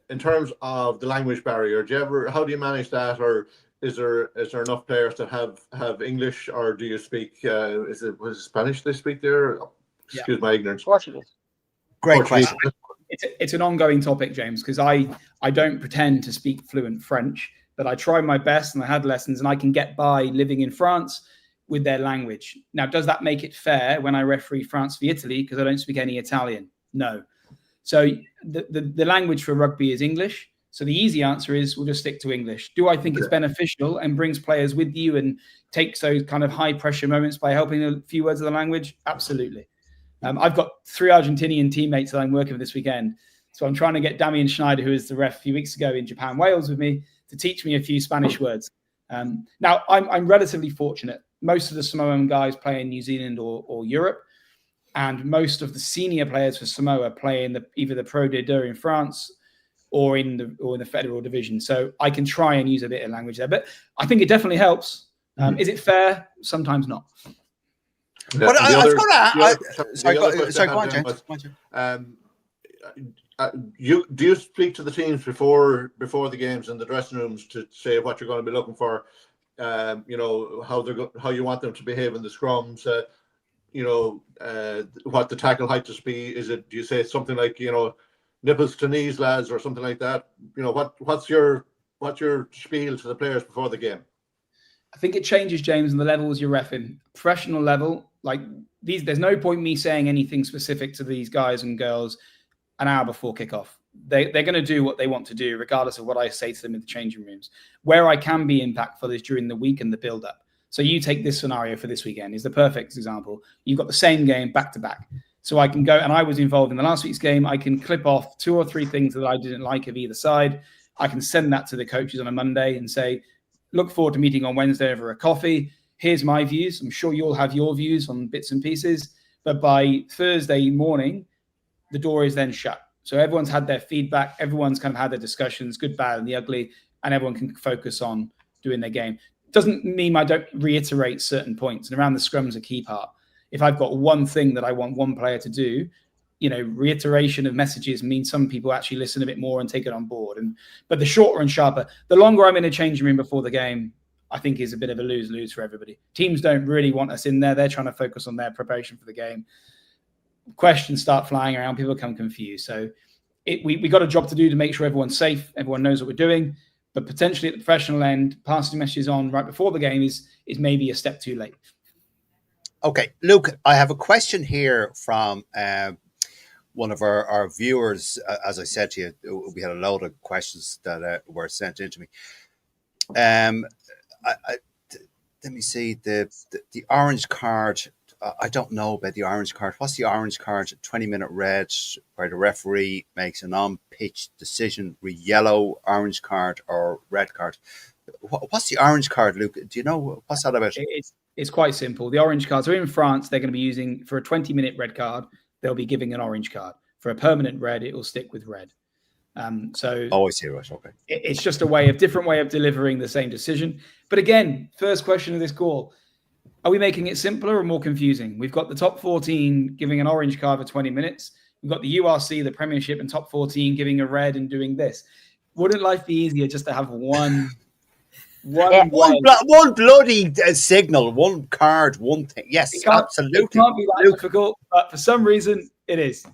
Speaker 5: In terms of the language barrier, how do you manage that, or is there enough players that have English, or do you speak? Was it Spanish they speak there? Excuse my ignorance.
Speaker 1: Portuguese.
Speaker 2: Great question.
Speaker 3: It's an ongoing topic, James, because I don't pretend to speak fluent French, but I try my best and I had lessons, and I can get by living in France with their language. Now, does that make it fair when I referee France v Italy because I don't speak any Italian? No. So the language for rugby is English. So the easy answer is we'll just stick to English. Do I think it's beneficial and brings players with you and takes those kind of high pressure moments by helping a few words of the language? Absolutely. I've got 3 Argentinian teammates that I'm working with this weekend. So I'm trying to get Damian Schneider, who was the ref a few weeks ago in Japan, Wales, with me to teach me a few Spanish words. Now, I'm relatively fortunate. Most of the Samoan guys play in New Zealand or Europe, and most of the senior players for Samoa play in either the Pro D2 in France or in the federal division. So I can try and use a bit of language there, but I think it definitely helps. Is it fair? Sometimes not.
Speaker 2: But sorry, go on, James.
Speaker 5: Do you speak to the teams before the games in the dressing rooms to say what you're going to be looking for? How you want them to behave in the scrums? What the tackle height to be? Do you say something like nipples to knees, lads, or something like that? What's your spiel to the players before the game?
Speaker 3: I think it changes, James, and the levels you're reffing. Professional level, like these, there's no point me saying anything specific to these guys and girls an hour before kickoff. They're going to do what they want to do, regardless of what I say to them in the changing rooms. Where I can be impactful is during the week and the build-up. So you take this scenario for this weekend is the perfect example. You've got the same game back to back. So I can go, and I was involved in the last week's game. I can clip off 2 or 3 things that I didn't like of either side. I can send that to the coaches on a Monday and say, look forward to meeting on Wednesday over a coffee. Here's my views. I'm sure you'll have your views on bits and pieces. But by Thursday morning, the door is then shut. So everyone's had their feedback. Everyone's kind of had their discussions, good, bad, and the ugly, and everyone can focus on doing their game. Doesn't mean I don't reiterate certain points. And around the scrum's a key part. If I've got one thing that I want one player to do, reiteration of messages means some people actually listen a bit more and take it on board. But the shorter and sharper, the longer I'm in a changing room before the game, I think is a bit of a lose-lose for everybody. Teams don't really want us in there. They're trying to focus on their preparation for the game. Questions start flying around. People become confused. So we got a job to do to make sure everyone's safe. Everyone knows what we're doing. But potentially at the professional end, passing messages on right before the game is maybe a step too late.
Speaker 2: Okay, Luke, I have a question here from one of our viewers. As I said to you, we had a load of questions that were sent in to me. Let me see the orange card. I don't know about the orange card. What's the orange card? 20-minute red, where the referee makes an on-pitch decision, yellow, orange card, or red card. What's the orange card, Luke? Do you know what's that about?
Speaker 3: It's quite simple. The orange card. So in France, they're going to be using, for a 20-minute red card, they'll be giving an orange card. For a permanent red, it will stick with red.
Speaker 2: I see, right. Okay.
Speaker 3: It's just different way of delivering the same decision. But again, first question of this call, are we making it simpler or more confusing? We've got the top 14 giving an orange card for 20 minutes. We've got the URC, the Premiership, and top 14 giving a red and doing this. Wouldn't life be easier just to have one
Speaker 2: bloody signal, one card, one thing? Yes, absolutely.
Speaker 3: It can't be that difficult, but for some reason, it is.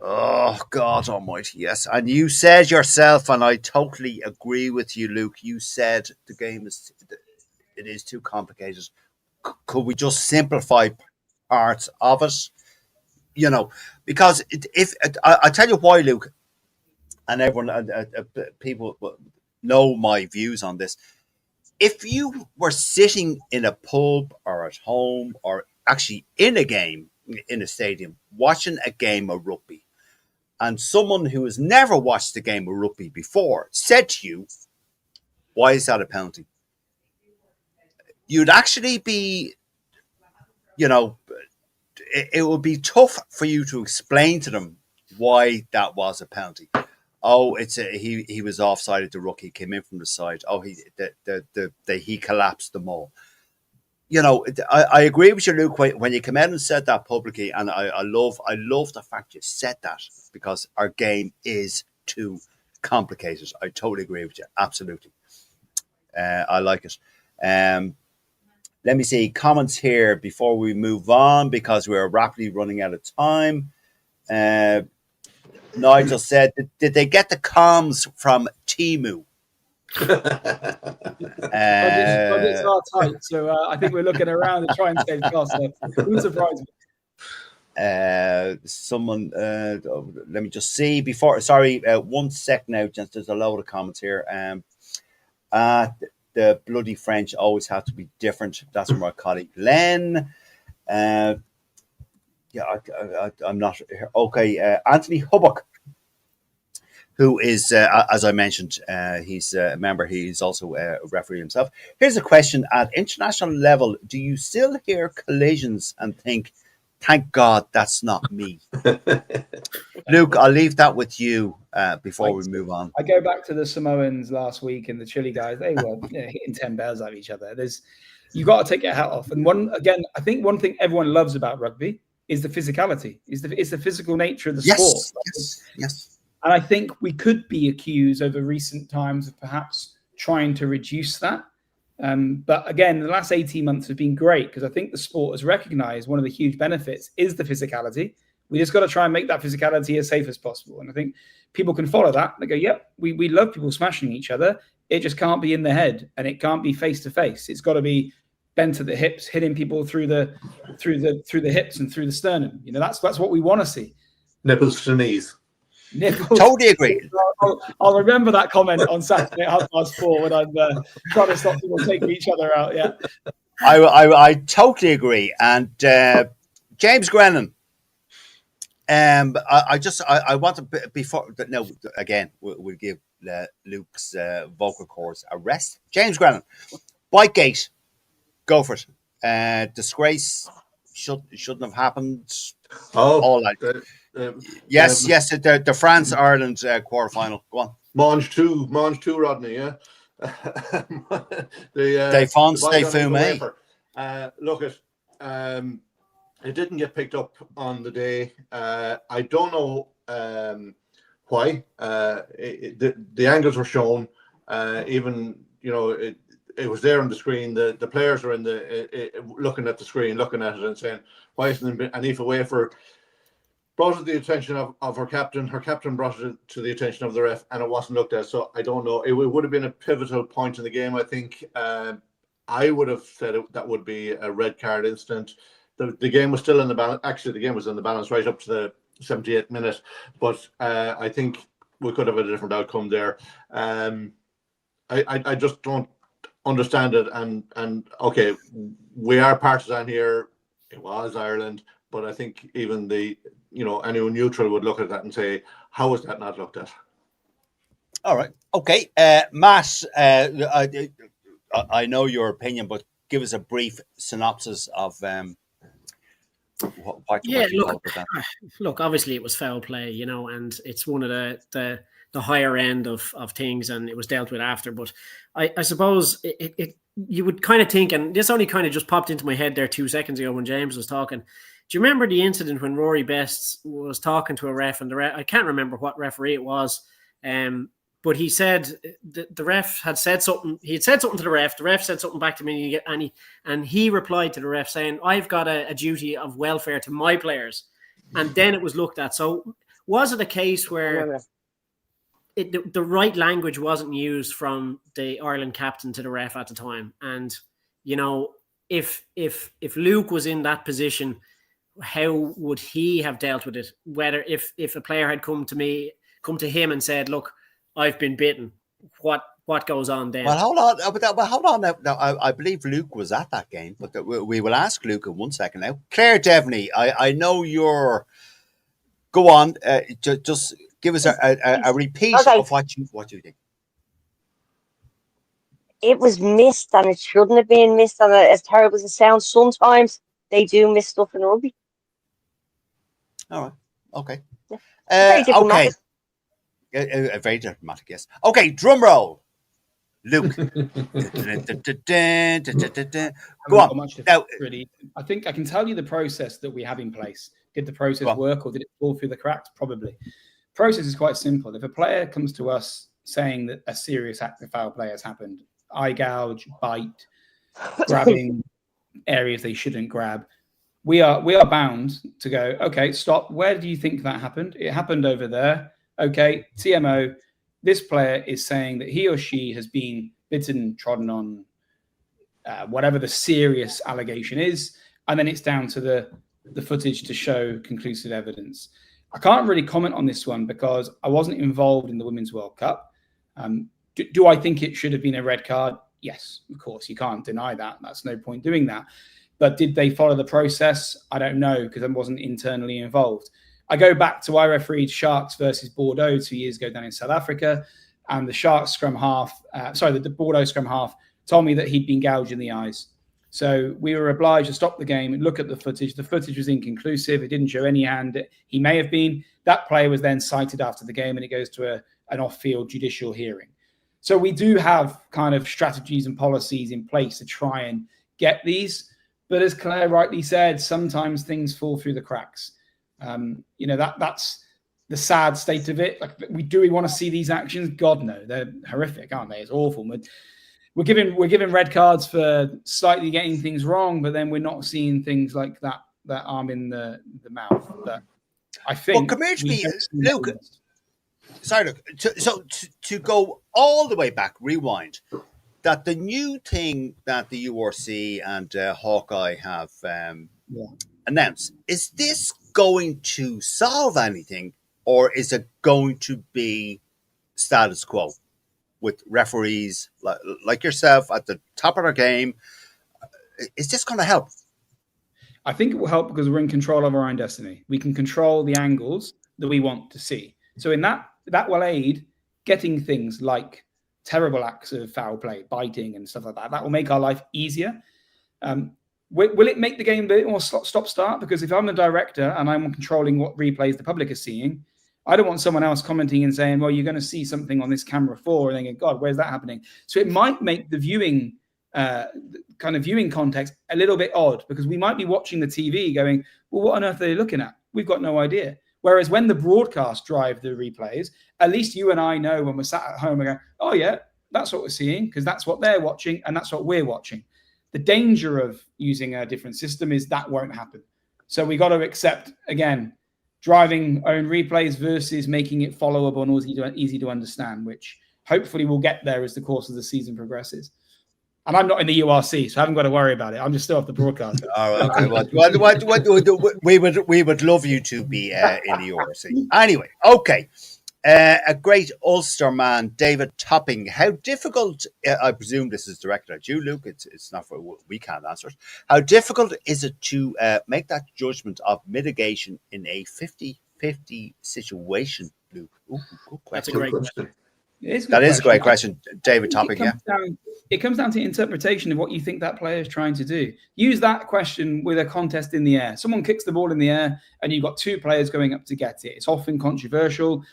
Speaker 2: Oh, God almighty, yes. And you said yourself, and I totally agree with you, Luke, you said the game is too complicated. Could we just simplify parts of it? Because I tell you why, Luke, and everyone, people, know my views on this. If you were sitting in a pub or at home or actually in a game in a stadium watching a game of rugby, and someone who has never watched a game of rugby before said to you, "Why is that a penalty?" You'd actually be, you know, it would be tough for you to explain to them why that was a penalty. Oh, he was offside at the ruck. He came in from the side. Oh, he collapsed the Maul. You know, I agree with you, Luke, when you came out and said that publicly, and I love the fact you said that, because our game is too complicated. I totally agree with you. Absolutely. I like it. Let me see comments here before we move on, because we're rapidly running out of time. Nigel said, did they get the comms from Timu?
Speaker 3: Budgets are tight, so I think we're looking around to try and save costs. So wouldn't surprise me.
Speaker 2: Someone, let me just see before. Sorry, 1 sec now. Just there's a load of comments here. The bloody French always have to be different. That's from our colleague Len. I'm not okay. Anthony Hubbock, who is, as I mentioned, he's a member. He's also a referee himself. Here's a question: at international level, do you still hear collisions and think, "Thank God that's not me"? Luke, I'll leave that with you before we move on.
Speaker 3: I go back to the Samoans last week and the Chile guys. They were hitting 10 bells at each other. You got to take your hat off. And I think one thing everyone loves about rugby is the physicality. Is the physical nature of the sport.
Speaker 2: Yes.
Speaker 3: And I think we could be accused over recent times of perhaps trying to reduce that. But again, the last 18 months have been great, because I think the sport has recognized one of the huge benefits is the physicality. We just got to try and make that physicality as safe as possible. And I think people can follow that. They go, yep, we love people smashing each other. It just can't be in the head, and it can't be face to face. It's got to be bent at the hips, hitting people through the hips and through the sternum. You know, that's what we want to see.
Speaker 5: Nipples to knees.
Speaker 3: Nipples.
Speaker 2: Totally agree.
Speaker 3: I'll remember that comment on Saturday at 4:30 when I'm trying to stop people taking each other out. Yeah,
Speaker 2: I totally agree. And James Grennan. I want to, before, no, again, we'll give Luke's vocal cords a rest. James Grennan, Bikegate, go for it. Disgrace shouldn't have happened. All that. Yes, the France Ireland quarterfinal. Go on.
Speaker 5: Mange 2, Rodney. Yeah.
Speaker 2: They fonts, they fume.
Speaker 5: Look at. It didn't get picked up on the day. I don't know why. The angles were shown. Even, you know, it was there on the screen. The players were looking at the screen, looking at it and saying, why isn't it? And Aoife Wafer brought it to the attention of her captain. Her captain brought it to the attention of the ref, and it wasn't looked at. So I don't know. It would have been a pivotal point in the game, I think. I would have said that would be a red card incident. The game was still in the balance. Actually, the game was in the balance right up to the 78th minute. But I think we could have had a different outcome there. I just don't understand it. And okay, we are partisan here. It was Ireland, but I think even anyone neutral would look at that and say, how is that not looked at?
Speaker 2: All right. Okay. Matt, I know your opinion, but give us a brief synopsis of what you thought about that.
Speaker 6: Look, obviously it was foul play, you know, and it's one of the higher end of things, and it was dealt with after. But I suppose you would kind of think, and this only kind of just popped into my head there 2 seconds ago when James was talking. Do you remember the incident when Rory Best was talking to a ref, and I can't remember what referee it was, but he said the ref had said something. He had said something to the ref. The ref said something back to me, and he replied to the ref saying, "I've got a duty of welfare to my players," and then it was looked at. So was it a case where the right language wasn't used from the Ireland captain to the ref at the time? And you know, if Luke was in that position, how would he have dealt with it? Whether if a player had come to him and said, "Look, I've been bitten. What what goes on then.
Speaker 2: Well, hold on. Hold on. Now, I believe Luke was at that game, but we will ask Luke in 1 second now. Claire Devaney, I know you're. Go on. Just give us a repeat of what you think.
Speaker 1: It was missed, and it shouldn't have been missed. And as terrible as it sounds, sometimes they do miss stuff in rugby.
Speaker 2: All right. Okay.
Speaker 1: Yeah. Very diplomatic.
Speaker 2: Okay. Very diplomatic, yes. Okay, drum roll. Luke. Go on. Now,
Speaker 3: really, I think I can tell you the process that we have in place. Did the process work, or did it fall through the cracks? Probably. Process is quite simple. If a player comes to us saying that a serious act of foul play has happened, eye gouge, bite, grabbing areas they shouldn't grab, we are bound to go, okay, stop. Where do you think that happened? It happened over there. Okay, TMO. This player is saying that he or she has been bitten, trodden on, whatever the serious allegation is, and then it's down to the footage to show conclusive evidence. I can't really comment on this one because I wasn't involved in the Women's World Cup. Do I think it should have been a red card? Yes, of course. You can't deny that. That's no point doing that. But did they follow the process? I don't know because I wasn't internally involved. I go back to I refereed Sharks versus Bordeaux 2 years ago down in South Africa, and the Sharks scrum half, the Bordeaux scrum half told me that he'd been gouged in the eyes. So we were obliged to stop the game and look at the footage. The footage was inconclusive. It didn't show any hand. He may have been. That player was then cited after the game, and it goes to an off-field judicial hearing. So we do have kind of strategies and policies in place to try and get these. But as Claire rightly said, sometimes things fall through the cracks. That's the sad state of it. Like, we want to see these actions? God, no. They're horrific, aren't they? It's awful. We're giving red cards for slightly getting things wrong, but then we're not seeing things like that arm in the mouth. But I think.
Speaker 2: Well, come here to me, Luke. Sorry, Luke. To go all the way back, rewind. That the new thing that the URC and Hawkeye have announced, is this going to solve anything, or is it going to be status quo with referees like yourself at the top of their game? Is this going to help?
Speaker 3: I think it will help because we're in control of our own destiny. We can control the angles that we want to see. So in that will aid getting things like terrible acts of foul play, biting and stuff like that. That will make our life easier. Will it make the game a bit more stop-start? Because if I'm the director and I'm controlling what replays the public is seeing, I don't want someone else commenting and saying, well, you're going to see something on this camera 4, and thinking, God, where's that happening? So it might make the viewing context a little bit odd, because we might be watching the TV going, well, what on earth are they looking at? We've got no idea. Whereas when the broadcast drive the replays, at least you and I know when we're sat at home and go, oh, yeah, that's what we're seeing, because that's what they're watching and that's what we're watching. The danger of using a different system is that won't happen. So we got to accept, again, driving own replays versus making it followable and easy to understand, which hopefully we'll get there as the course of the season progresses. And I'm not in the URC, so I haven't got to worry about it. I'm just still off the broadcast.
Speaker 2: All right, okay. We would love you to be in the URC. Anyway, okay. A great Ulster man, David Topping. How difficult, I presume this is directed at you, Luke. It's not for, we can't answer it. How difficult is it to make that judgment of mitigation in a 50-50 situation, Luke? Ooh, good question.
Speaker 6: That's a great question.
Speaker 2: That is a great question, David Topping.
Speaker 3: It comes down to interpretation of what you think that player is trying to do. Use that question with a contest in the air. Someone kicks the ball in the air and you've got two players going up to get it. It's often controversial.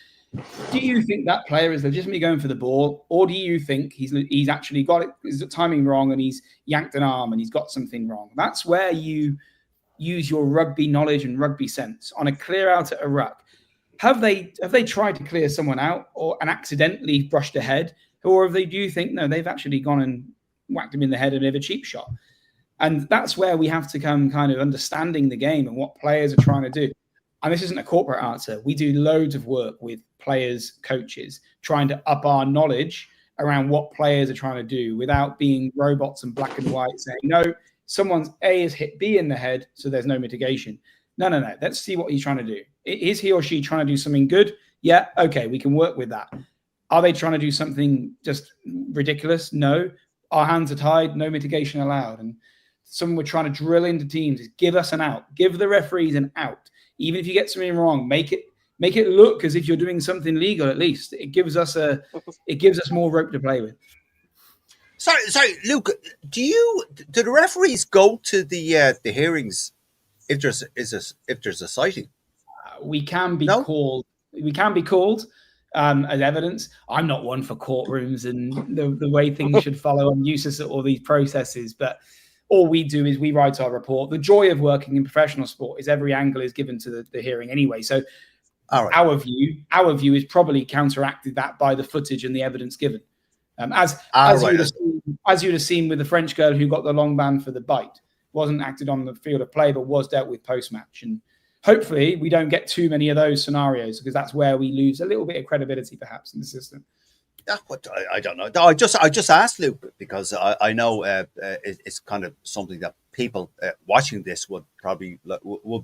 Speaker 3: Do you think that player is legitimately going for the ball, or do you think he's actually got it, is the timing wrong, and he's yanked an arm and he's got something wrong? That's where you use your rugby knowledge and rugby sense on a clear out at a ruck. Have they tried to clear someone out and accidentally brushed ahead, or do you think no, they've actually gone and whacked him in the head and live a cheap shot? And that's where we have to come kind of understanding the game and what players are trying to do. And this isn't a corporate answer. We do loads of work with players, coaches, trying to up our knowledge around what players are trying to do without being robots and black and white saying, no, someone's A has hit B in the head, so there's no mitigation. No. Let's see what he's trying to do. Is he or she trying to do something good? Yeah, okay, we can work with that. Are they trying to do something just ridiculous? No. Our hands are tied, no mitigation allowed. And something we're trying to drill into teams is give us an out. Give the referees an out. Even if you get something wrong, make it look as if you're doing something legal. At least it gives us more rope to play with.
Speaker 2: Sorry, Luke. Do the referees go to the hearings if there's a sighting?
Speaker 3: We can be called. We can be called as evidence. I'm not one for courtrooms and the way things should follow. I'm used to all these processes, but all we do is we write our report. The joy of working in professional sport is every angle is given to the hearing anyway. So our view is probably counteracted that by the footage and the evidence given. As you'd have seen with the French girl who got the long ban for the bite, wasn't acted on the field of play, but was dealt with post-match. And hopefully we don't get too many of those scenarios, because that's where we lose a little bit of credibility perhaps in the system.
Speaker 2: I don't know. I just asked Luke because I know it's kind of something that people watching this would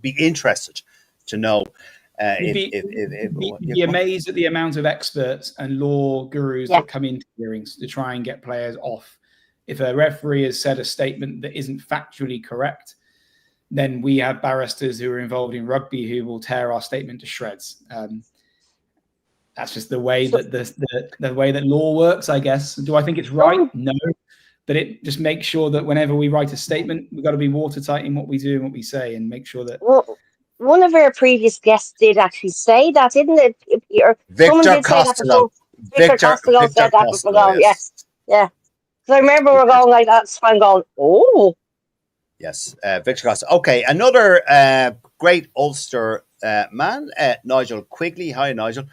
Speaker 2: be interested to know.
Speaker 3: You'd be amazed at the amount of experts and law gurus that come into hearings to try and get players off. If a referee has said a statement that isn't factually correct, then we have barristers who are involved in rugby who will tear our statement to shreds. That's just the way that the way that law works, I guess. Do I think it's right? No. But it just makes sure that whenever we write a statement, we've got to be watertight in what we do and what we say, and make sure that.
Speaker 1: Well, one of our previous guests did actually say that, didn't it?
Speaker 2: Victor Costello.
Speaker 1: Victor Costello said that before. Yes. Yeah. Because I remember we're going like that, so I'm going, oh.
Speaker 2: Yes, Victor Costello. Okay, another great Ulster man, Nigel Quigley. Hi, Nigel.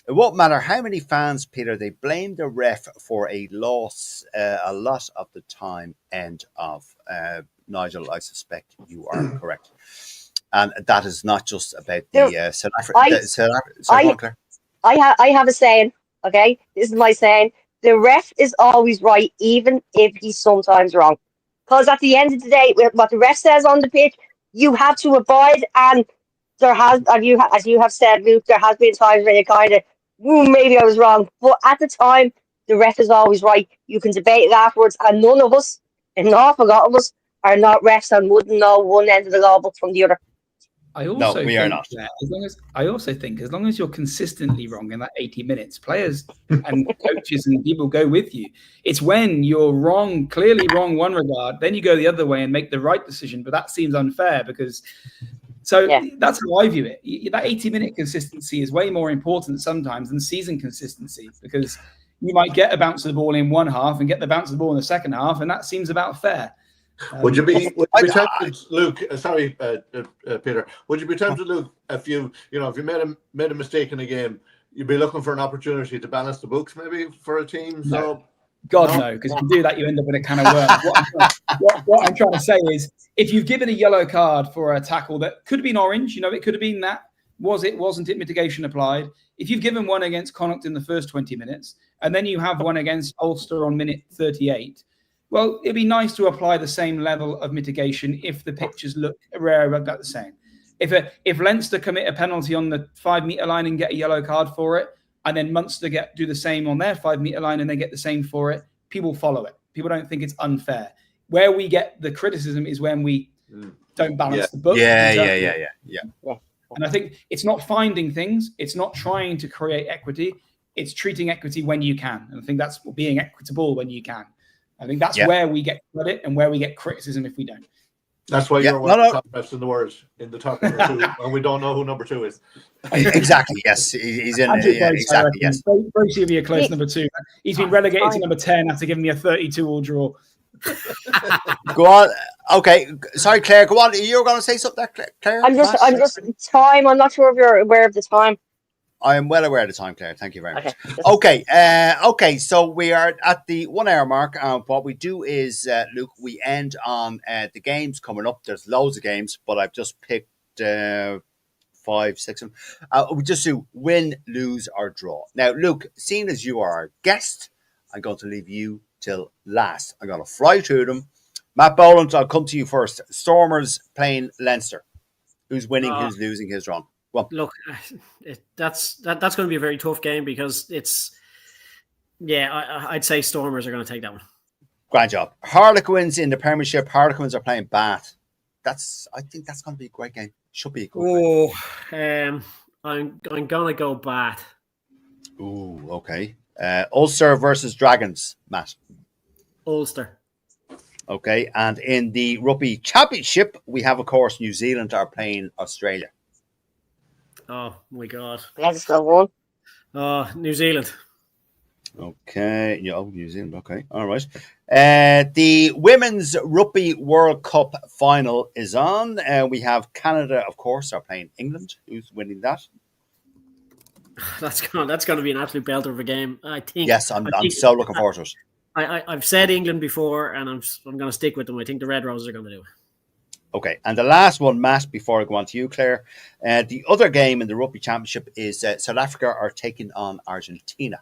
Speaker 2: It won't matter how many fans, Peter, they blame the ref for a loss a lot of the time. End of. Nigel, I suspect you are correct. And that is not just about the South Africa.
Speaker 1: I have a saying, okay? This is my saying. The ref is always right, even if he's sometimes wrong. Because at the end of the day, what the ref says on the pitch, you have to abide. And as you have said, Luke, there has been times when you kind of, maybe I was wrong. But at the time, the ref is always right. You can debate it afterwards. And none of us, an awful lot of us, are not refs and wouldn't know one end of the law book from the other.
Speaker 3: I also think as long as you're consistently wrong in that 80 minutes, players and coaches and people go with you. It's when you're wrong, clearly wrong one regard, then you go the other way and make the right decision. But that seems unfair because that's how I view it. That 80-minute consistency is way more important sometimes than season consistency, because you might get a bounce of the ball in one half and get the bounce of the ball in the second half, and that seems about fair.
Speaker 5: Would you be tempted, Luke? Peter. Would you be tempted, Luke, if you made a mistake in a game, you'd be looking for an opportunity to balance the books, maybe for a team?
Speaker 3: No, because if you do that, you end up in a can of worms. What I'm trying to say is, if you've given a yellow card for a tackle that could have been orange, it could have been that. Wasn't it mitigation applied? If you've given one against Connacht in the first 20 minutes, and then you have one against Ulster on minute 38. Well, it'd be nice to apply the same level of mitigation if the pictures look rare about the same. If Leinster commit a penalty on the 5-metre line and get a yellow card for it, and then Munster do the same on their 5-metre line and they get the same for it, people follow it. People don't think it's unfair. Where we get the criticism is when we don't balance the book.
Speaker 2: Yeah.
Speaker 3: And I think it's not finding things. It's not trying to create equity. It's treating equity when you can. And I think that's being equitable when you can. I think that's where we get credit and where we get criticism if we don't.
Speaker 5: That's why you're one of the top refs in the world, in the top number 2, and we don't know who number 2 is.
Speaker 2: Exactly, yes. He's in exactly, yes.
Speaker 3: Bruce will be a close number 2. He's been relegated to number 10 after giving me a 32-all draw.
Speaker 2: Go on. Okay. Sorry, Claire. Go on. You were going to say something there, Claire?
Speaker 1: I'm just time. I'm not sure if you're aware of the time.
Speaker 2: I am well aware of the time, Claire. Thank you very much. Okay. So we are at the 1 hour mark. What we do is, Luke, we end on the games coming up. There's loads of games, but I've just picked 5, 6 of them. We just do win, lose, or draw. Now, Luke, seeing as you are our guest, I'm going to leave you till last. I'm going to fly through them. Matt Boland, I'll come to you first. Stormers playing Leinster. Who's winning, who's losing, who's drawn? Well,
Speaker 6: look, that's going to be a very tough game because it's Yeah, I'd say Stormers are going to take that one.
Speaker 2: Grand job. Harlequins in the Premiership. Harlequins are playing Bath. I think that's going to be a great game. Should be a good game.
Speaker 6: Oh, I'm going to go Bath.
Speaker 2: Ooh, okay. Ulster versus Dragons, Matt.
Speaker 6: Ulster.
Speaker 2: Okay, and in the Rugby Championship, we have, of course, New Zealand are playing Australia.
Speaker 6: Oh my God.
Speaker 1: Let's go one.
Speaker 6: Oh, New Zealand.
Speaker 2: Okay, yeah, New Zealand. Okay, all right. The Women's Rugby World Cup final is on. We have Canada, of course, are playing England. Who's winning that?
Speaker 6: That's going to be an absolute belter of a game. I think.
Speaker 2: Yes, I'm so looking forward to it.
Speaker 6: I've said England before, and I'm going to stick with them. I think the Red Roses are going to do it.
Speaker 2: Okay, and the last one, Matt, before I go on to you, Claire. The other game in the Rugby Championship is South Africa are taking on Argentina.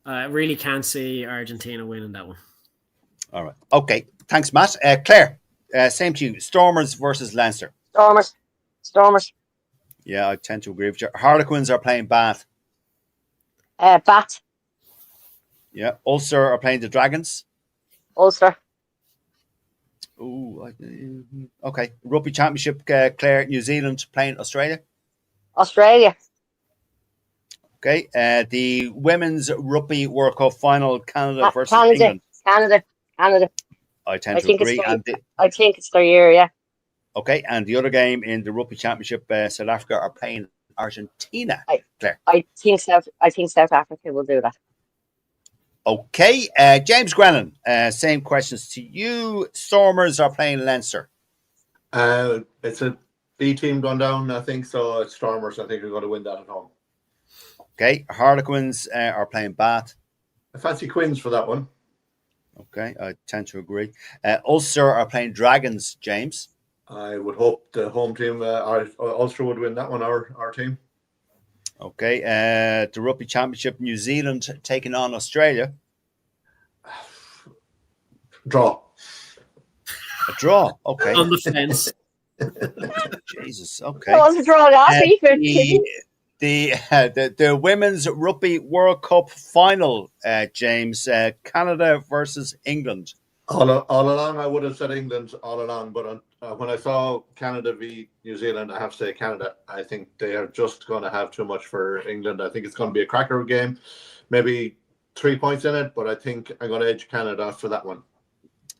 Speaker 6: I really can't see Argentina winning that one.
Speaker 2: All right. Okay, thanks, Matt. Claire, same to you. Stormers versus Leinster.
Speaker 1: Stormers.
Speaker 2: Yeah, I tend to agree with you. Harlequins are playing Bath.
Speaker 1: Bat.
Speaker 2: Yeah. Ulster are playing the Dragons.
Speaker 1: Ulster.
Speaker 2: Ooh, okay. Rugby Championship, Claire, New Zealand playing Australia.
Speaker 1: Australia.
Speaker 2: Okay. The Women's Rugby World Cup final, Canada versus England.
Speaker 1: Canada.
Speaker 2: I tend to agree.
Speaker 1: I think it's their year, yeah.
Speaker 2: Okay, and the other game in the Rugby Championship, South Africa are playing Argentina. Claire.
Speaker 1: I think South Africa will do that.
Speaker 2: Okay, James Grennan, same questions to you. Stormers are playing Leinster.
Speaker 5: It's a B team gone down, I think, so it's Stormers. I think are going to win that at home.
Speaker 2: Okay, Harlequins are playing Bath.
Speaker 5: I fancy Quins for that one.
Speaker 2: Okay, I tend to agree. Ulster are playing Dragons, James.
Speaker 5: I would hope the home team, Ulster, would win that one, our team.
Speaker 2: Okay, the Rugby Championship, New Zealand taking on Australia.
Speaker 5: Draw.
Speaker 2: A draw, okay.
Speaker 6: On the fence.
Speaker 2: Jesus, okay.
Speaker 1: It was a draw last week.
Speaker 2: The Women's Rugby World Cup final, James, Canada versus England.
Speaker 5: All along, I would have said England all along, but when I saw Canada v New Zealand, I have to say Canada. I think they are just going to have too much for England. I think it's going to be a cracker game, maybe 3 points in it, but I think I'm going to edge Canada for that one.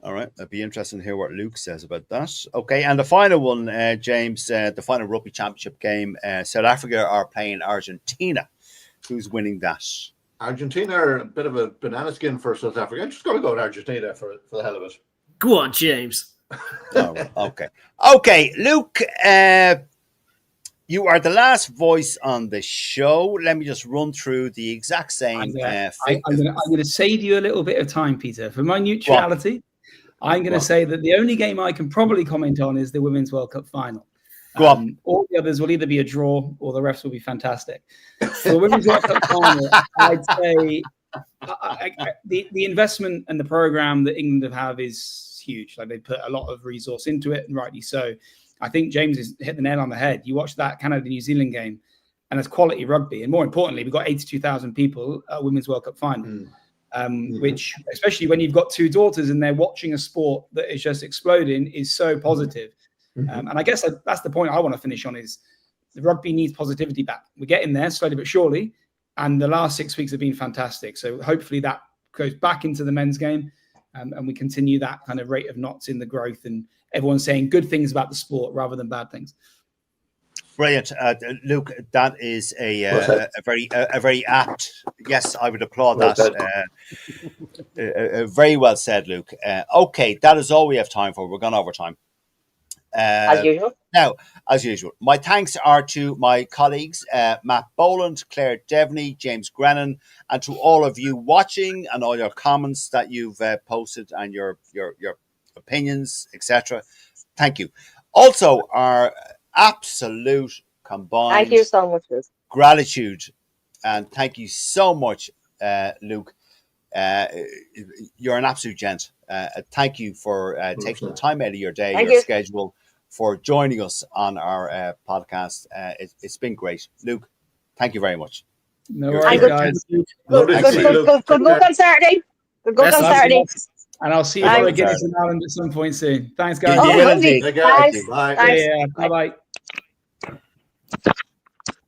Speaker 2: All right, it'd be interesting to hear what Luke says about that. Okay, and the final one, James, the final Rugby Championship game, South Africa are playing Argentina. Who's winning that?
Speaker 5: Argentina are a bit of a banana skin for South Africa. I'm just going to go with Argentina for the hell of it.
Speaker 6: Go on, James.
Speaker 2: Okay, Luke, you are the last voice on the show. Let me just run through the exact same.
Speaker 3: I'm going to save you a little bit of time, Peter. For my neutrality, I'm going to say that the only game I can probably comment on is the Women's World Cup final.
Speaker 2: Go on.
Speaker 3: All the others will either be a draw or the refs will be fantastic. For the Women's World Cup final, I'd say the investment and the program that England have is huge. Like, they put a lot of resource into it, and rightly so. I think James has hit the nail on the head. You watch that Canada-New Zealand game, and it's quality rugby. And more importantly, we've got 82,000 people at Women's World Cup final, which, especially when you've got two daughters and they're watching a sport that is just exploding, is so positive. And I guess that's the point I want to finish on, is the rugby needs positivity back. We're getting there slowly but surely, and the last 6 weeks have been fantastic. So hopefully that goes back into the men's game, and we continue that kind of rate of knots in the growth, and everyone's saying good things about the sport rather than bad things.
Speaker 2: Brilliant, Luke. That is a very apt. Yes, I would applaud that. Very well said, Luke. Okay, that is all we have time for. We're gone over time.
Speaker 1: As usual.
Speaker 2: Now, as usual, my thanks are to my colleagues, Matt Boland, Claire Devaney, James Grennan, and to all of you watching and all your comments that you've posted and your opinions, etc. Thank you. Also, our absolute combined
Speaker 1: Thank you so much, Luke.
Speaker 2: gratitude, and thank you so much, Luke. You're an absolute gent. Thank you for taking the time out of your day, your schedule, for joining us on our podcast. It's been great. Luke, thank you very much.
Speaker 3: No
Speaker 5: Good.
Speaker 3: worries,
Speaker 1: Good-
Speaker 3: guys.
Speaker 5: Lovely to see you, Luke.
Speaker 1: Good luck on Saturday. Good luck on
Speaker 3: Best
Speaker 1: Saturday.
Speaker 3: luck. And I'll see you for a
Speaker 1: Thanks.
Speaker 3: Guinness in Ireland at some point soon. Thanks,
Speaker 2: You
Speaker 3: guys.
Speaker 1: Oh,
Speaker 2: will
Speaker 1: lovely.
Speaker 2: indeed.
Speaker 5: Take care.
Speaker 1: Thanks.
Speaker 5: Bye.
Speaker 1: Thanks.
Speaker 3: Yeah, bye bye.